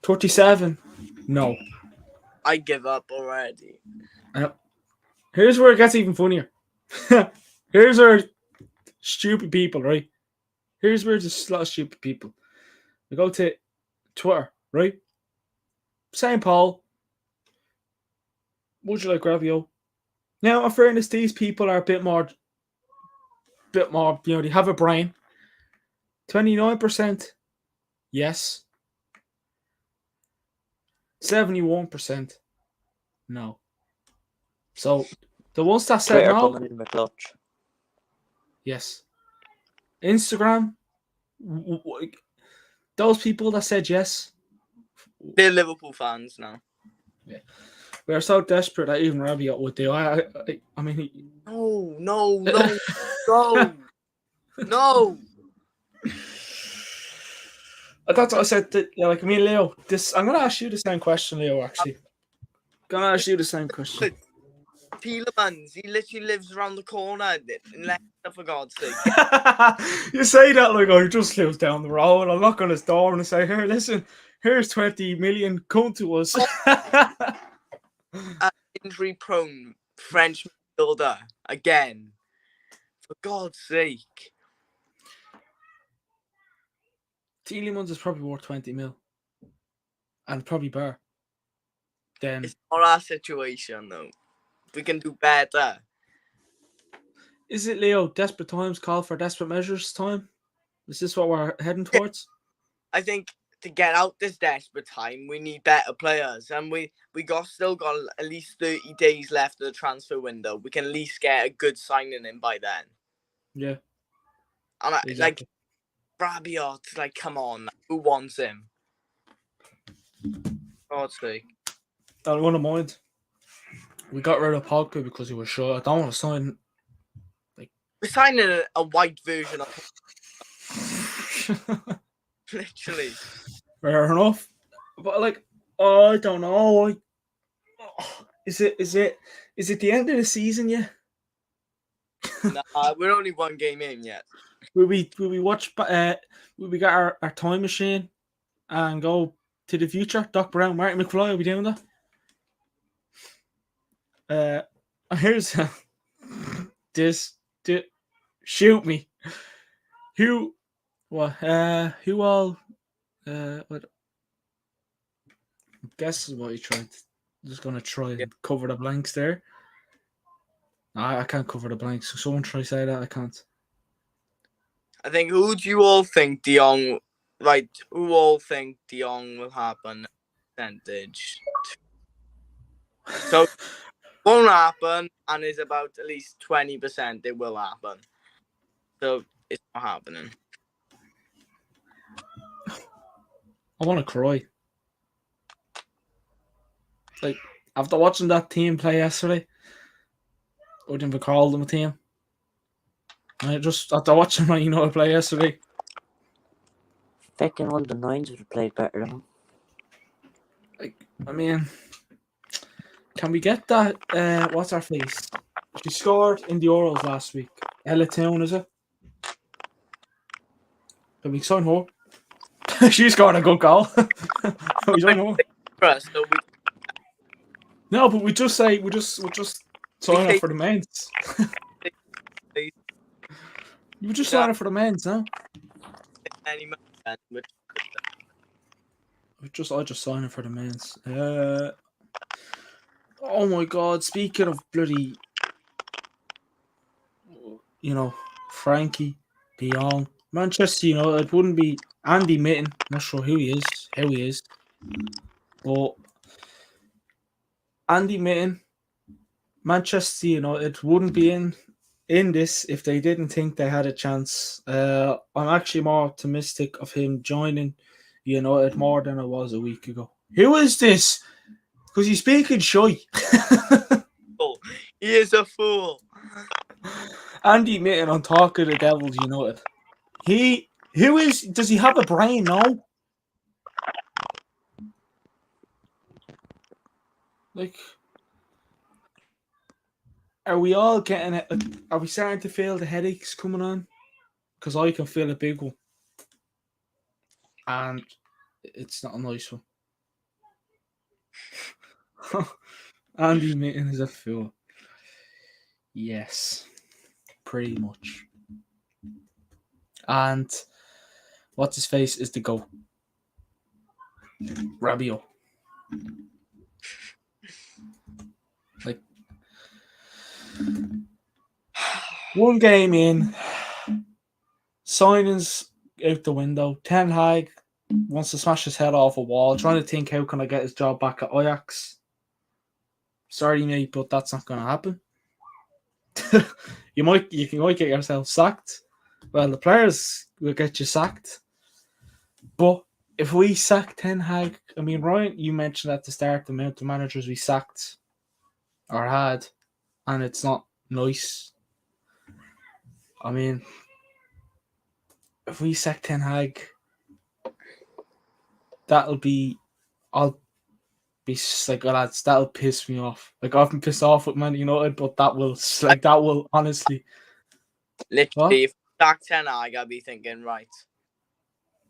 37, no. I give up already. Here's where it gets even funnier. Here's our stupid people, right? Here's where there's a lot of stupid people. We go to Twitter, right? Same poll. Would you like Rabiot? Now, in fairness, these people are a bit more, they have a brain. 29% yes. 71% no. So, the ones that said Twitter no, coming in the clutch. yes. Instagram, Those people that said yes, They're Liverpool fans now. we are so desperate that even Rabiot would do. I mean, No, no, no, no, no. That's what I said. Like me and Leo. I'm gonna ask you the same question, Leo. Actually, gonna ask you the same question. Tielemans, he literally lives around the corner in Leicester, for God's sake. You say that like I just live down the road. I'll knock on his door and say, "Here, listen, here's 20 million. Come to us." Injury-prone French midfielder again, for God's sake. Tielemans is probably worth 20 mil, and probably better. Then It's not our situation though. We can do better. Is it, Leo? Desperate times call for desperate measures. Time. Is this what we're heading towards? I think to get out this desperate time, we need better players, and we still got at least 30 days left of the transfer window. We can at least get a good signing in by then. Yeah. And exactly. like Rabiot, like come on, who wants him? God's sake. I don't mind. We got rid of Pogba because he was short. I don't want to sign. We're signing a white version of literally. Fair enough. But I don't know. Is it the end of the season yet? Nah, we're only one game in yet. Will we watch? Will we get our time machine and go to the future? Doc Brown, Martin McFly will be doing that. Here's this. Shoot me. Who all? What? Guess is what he tried. Just gonna try and cover the blanks there. I can't cover the blanks. So someone try to say that. I can't. I think who do you all think De Jong? Right, who all think De Jong will happen? Percentage. So won't happen, and is about at least 20%. It will happen. So it's not happening. I want to cry. Like after watching that team play yesterday, I wouldn't even call them a team. I just after watching Man United play yesterday. Fucking London Nines would have played better than him. I mean, can we get that? What's her face? She scored in the Euros last week. Ella Town, is it? Can we sign her? She scored a good goal. We don't know. No, but we just sign her for the men's. You just sign her for the men's, no? I just sign her for the men's. Oh my God! Speaking of bloody, Frankie De Jong, Manchester United wouldn't be Andy Mitten. Not sure how he is, but Andy Mitten, Manchester United wouldn't be in this if they didn't think they had a chance. I'm actually more optimistic of him joining United more than I was a week ago. Who is this? Because he's speaking shy. He is a fool. Andy Mitten on talk of the Devils United. Does he have a brain? No. Are we all getting it? Are we starting to feel the headaches coming on? Because I can feel a big one. And it's not a nice one. Andy Mitten is a fool. Yes. Pretty much. And what's his face is the goal. Rabiot. One game in, signings out the window. Ten Hag wants to smash his head off a wall, trying to think how can I get his job back at Ajax. Sorry, mate, but that's not going to happen. You might get yourself sacked, Well, the players will get you sacked. But if we sack Ten Hag, I mean, Ryan, you mentioned at the start the amount of managers we sacked or had, and it's not nice. I mean, if we sack Ten Hag, that'll be, I'll be like, oh, lads, that'll piss me off. Like, I've been pissed off with Man United, but that will honestly. Literally, if sack 10 I'll be thinking, right,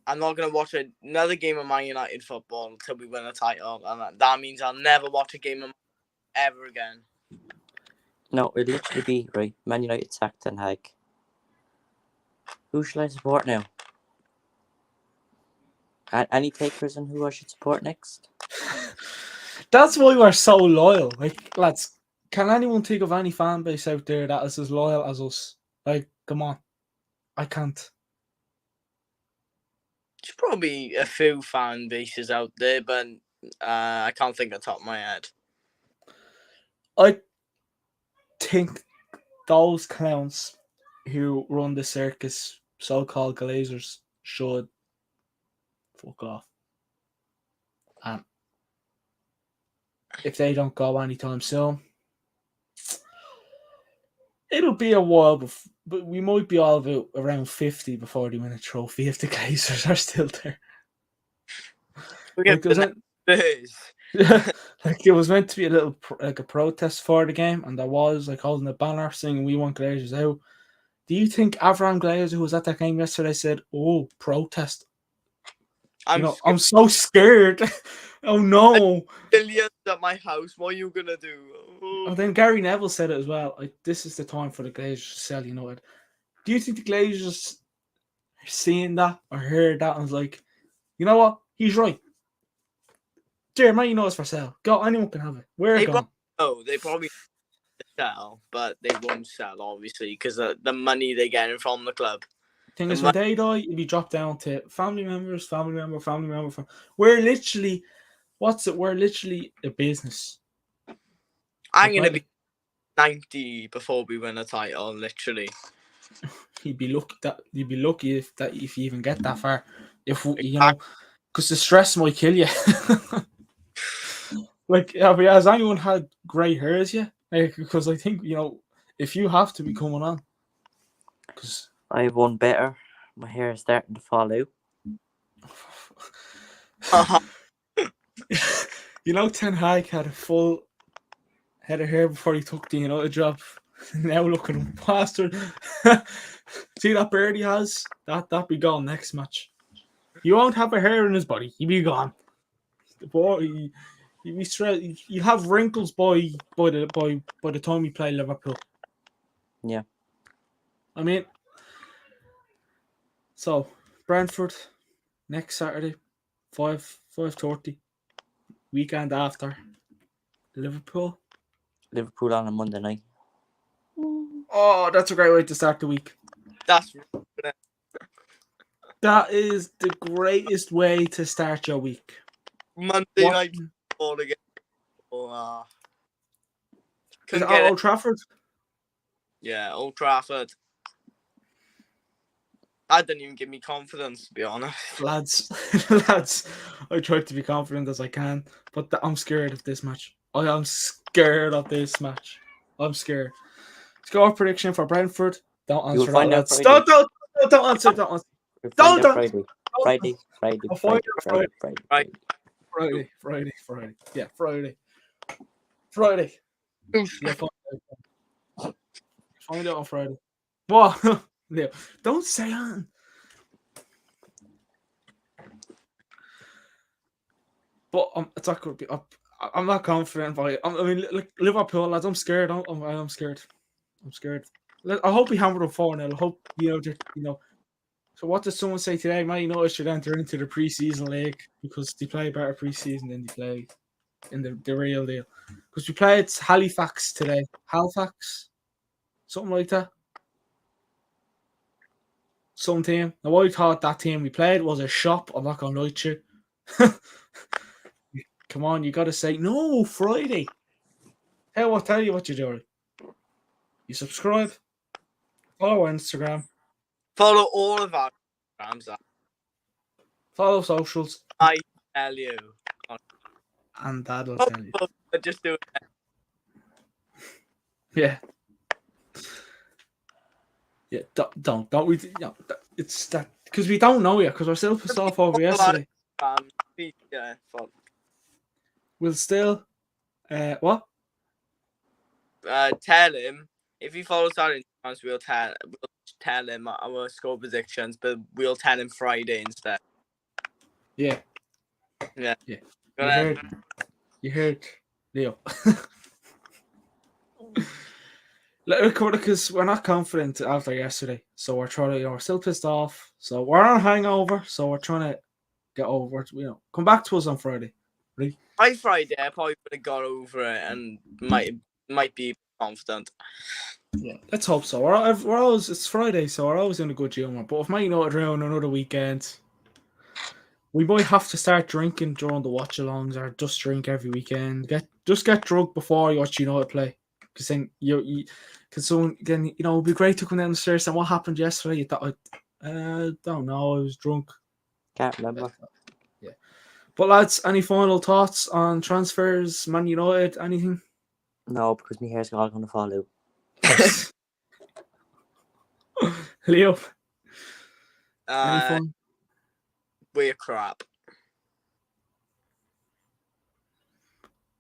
I'm not going to watch another game of Man United football until we win a title. And that means I'll never watch a game of ever again. No, it'll literally be, right, Man United sacked Ten Hag. Who should I support now? Any takers on who I should support next? That's why we're so loyal. Like, lads, can anyone think of any fan base out there that is as loyal as us? Like, come on. I can't. There's probably a few fan bases out there, but I can't think off the top of my head. I think those clowns who run the circus, so-called Glazers, should fuck off. And if they don't go anytime soon, it'll be a while, but we might be all about around 50 before they win a trophy if the Glazers are still there. Like, it was meant to be a little like a protest for the game, and there was like holding a banner saying "We want Glazers out." Do you think Avram Glazer, who was at that game yesterday, said, "Oh, protest"? I'm so scared. Oh no! Billions at my house. What are you gonna do? Oh. And then Gary Neville said it as well. Like, this is the time for the Glazers to sell United. Do you think the Glazers are seeing that or heard that and was like, you know what? He's right. Man, you know it's for sale. Go, anyone can have it. We're gone. They probably sell, but they won't sell, obviously, because the money they're getting from the club. Thing is, when they die, you'll be dropped down to family members. We're literally, we're literally a business. I'm going to be 90 before we win a title, literally. You'd be lucky if you even get that far. If you know, because the stress might kill you. Like, has anyone had grey hairs yet? Like, because I think, if you have to be coming on. Because I have one better. My hair is starting to fall out. Ten Hag had a full head of hair before he took the United job. Now look at him, bastard. See that beard he has? That be gone next match. You won't have a hair in his body. He'll be gone. The boy, he'll be straight. You have wrinkles by the time you play Liverpool. Yeah. I mean, so Brentford next Saturday, 5:30. Weekend after Liverpool. Liverpool on a Monday night. Oh, that's a great way to start the week. That is the greatest way to start your week. Monday night football again. Is it Old Trafford? Yeah, Old Trafford. That didn't even give me confidence, to be honest. Lads, I tried to be confident as I can, but I'm scared of this match. I am scared of this match. I'm scared. Score prediction for Brentford. Don't answer that, lads. Don't answer. Don't answer. Friday. Yeah, Friday. Yeah, find out on Friday. What? Yeah. Don't say on. But it's not going to be up. I'm not confident by it. I mean, like Liverpool, lads, I'm scared. I'm scared. I hope we hammer them 4-0. I hope, So what does someone say today? Man United should enter into the pre-season league because they play better pre-season than they play in the real deal. Because we played Halifax today. Halifax? Something like that. Some team. Now, I thought that team we played was a shop. I'm not going to lie to you. Come on, you got to say, no, Friday. Hey, I'll tell you what you do. You subscribe, follow our Instagram, Follow all of our Instagrams. Follow socials, I tell you. and Dad will tell you. Just do it. Yeah. Yeah, don't we? It's that because we don't know yet because we're still pissed off over yesterday. Yeah, fuck. We'll still, what? Tell him if he follows our Instagrams, we'll tell him our score predictions, but we'll tell him Friday instead. Yeah. Yeah. Yeah. You heard, Leo. Because we're not confident after yesterday, so we're trying to. We're still pissed off, so we're on a hangover. So we're trying to get over it. Come back to us on Friday. Right? By Friday, I probably would have got over it and might be confident. Yeah, let's hope so. We're always it's Friday, so we're always in a good humour. But if Man United around another weekend, we might have to start drinking during the watch-alongs, or just drink every weekend. Get drunk before you watch United play, because then because someone again, it'd be great to come down the stairs and what happened yesterday. You thought, don't know, I was drunk. Can't remember. Yeah, but lads, any final thoughts on transfers, Man United, anything? No, because my hair's all going to fall out. Leo, any fun? We're crap.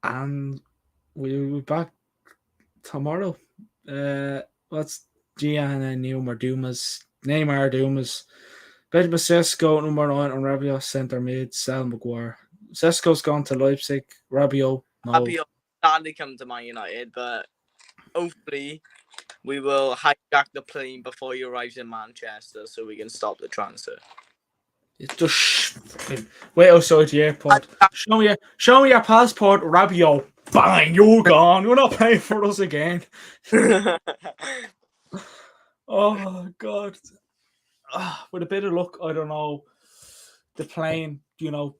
And we'll be back tomorrow. What's Gian and Neymar Dumas. Benjamin Sesko, number 9, and Rabiot, centre mid, Sal Maguire. Sesko's gone to Leipzig. Rabiot, no. Rabiot sadly come to Man United, but hopefully we will hijack the plane before he arrives in Manchester so we can stop the transfer. It's just wait outside the airport. Show me your passport, Rabiot. Bang, you're gone. You're not paying for us again. Oh God. With a bit of luck, I don't know. The plane,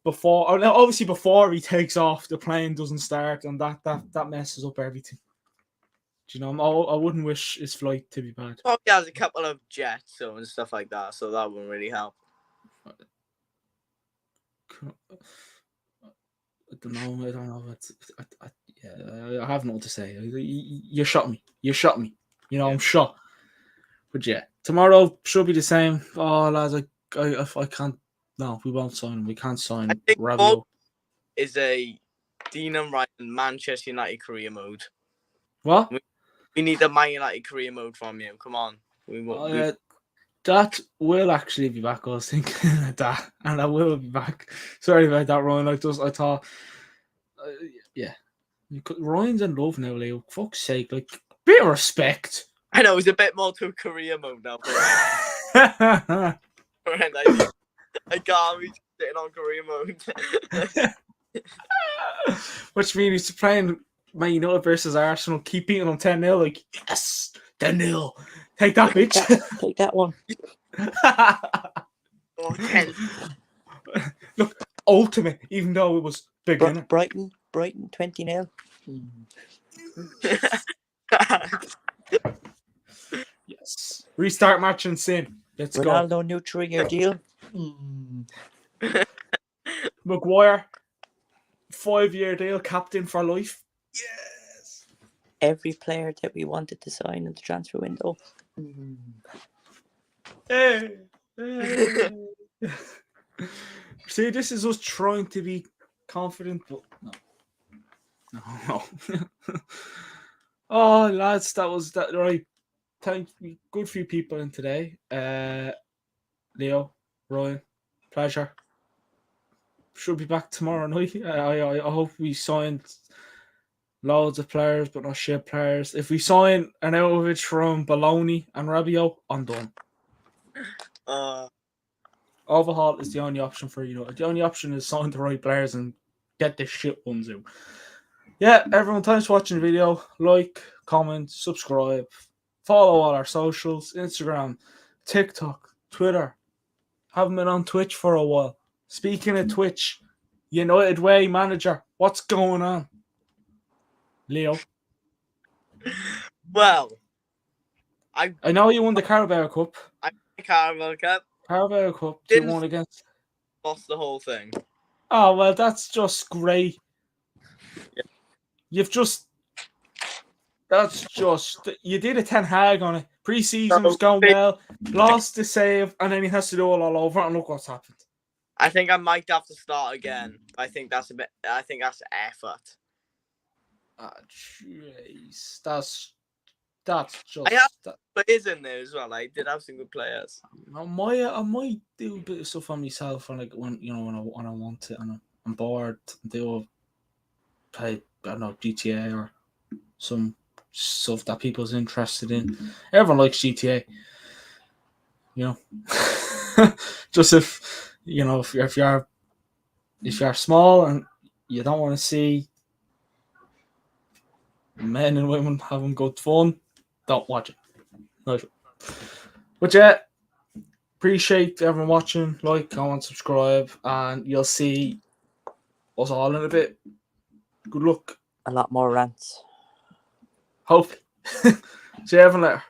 before obviously before he takes off, the plane doesn't start, and that messes up everything. I wouldn't wish his flight to be bad. Probably has a couple of jets and stuff like that, so that wouldn't really help. I don't know. I have nothing to say. You shot me. I'm shot. But yeah, tomorrow should be the same. Oh, lads, I can't. No, we won't sign him. We can't sign Rabiot. Is a Dean and Ryan Manchester United career mode. What? We need a Man United career mode from you. Come on. That will actually be back. I was thinking of that, and I will be back. Sorry about that, Ryan. I thought, yeah. Ryan's in love now, Leo. Fuck's sake, bit of respect. I know, it's a bit more to career mode now. I can't be sitting on career mode. Which means he's playing Man United versus Arsenal, keep beating them 10-0. Yes, 10-0. Take that, bitch. Take that one. Oh, 10. Look, ultimate, even though it was beginner. Brighton 20-0. Yes. Restart match and sin. Let's Ronaldo, go. new 3-year deal. Maguire, 5-year deal, captain for life. Yes. Every player that we wanted to sign in the transfer window. Hey. See, this is us trying to be confident, but no. Oh, lads, that was that right. Thank you. Good few people in today. Leo, Ryan, pleasure. Should be back tomorrow night. I hope we signed loads of players, but not shit players. If we sign Arnautovic from Bologna and Rabiot, I'm done. Overhaul is the only option for The only option is sign the right players and get this shit ones out. Yeah, everyone, thanks for watching the video. Like, comment, subscribe. Follow all our socials, Instagram, TikTok, Twitter. Haven't been on Twitch for a while. Speaking of Twitch, United Way manager, what's going on? Leo? Well, I know you won the Carabao Cup. Carabao Cup. Carabao Cup Didn't 2-1 against. lost the whole thing. Oh well, that's just great. Yeah. You've just. That's just you did a Ten Hag on it. Pre-season was going well, lost the save, and then he has to do it all over. And look what's happened. I think I might have to start again. I think that's a bit. I think that's effort. Jeez, that's just. I have players in there as well. I did have some good players. I might do a bit of stuff on myself when when I want it and I'm bored. Do play I don't know GTA or some stuff that people's interested in. Everyone likes GTA. Just if you're small and you don't want to see men and women having good fun, don't watch it. No. But yeah, appreciate everyone watching. Like, comment, subscribe, and you'll see us all in a bit. Good luck. A lot more rants. Hopefully. See you everyone later.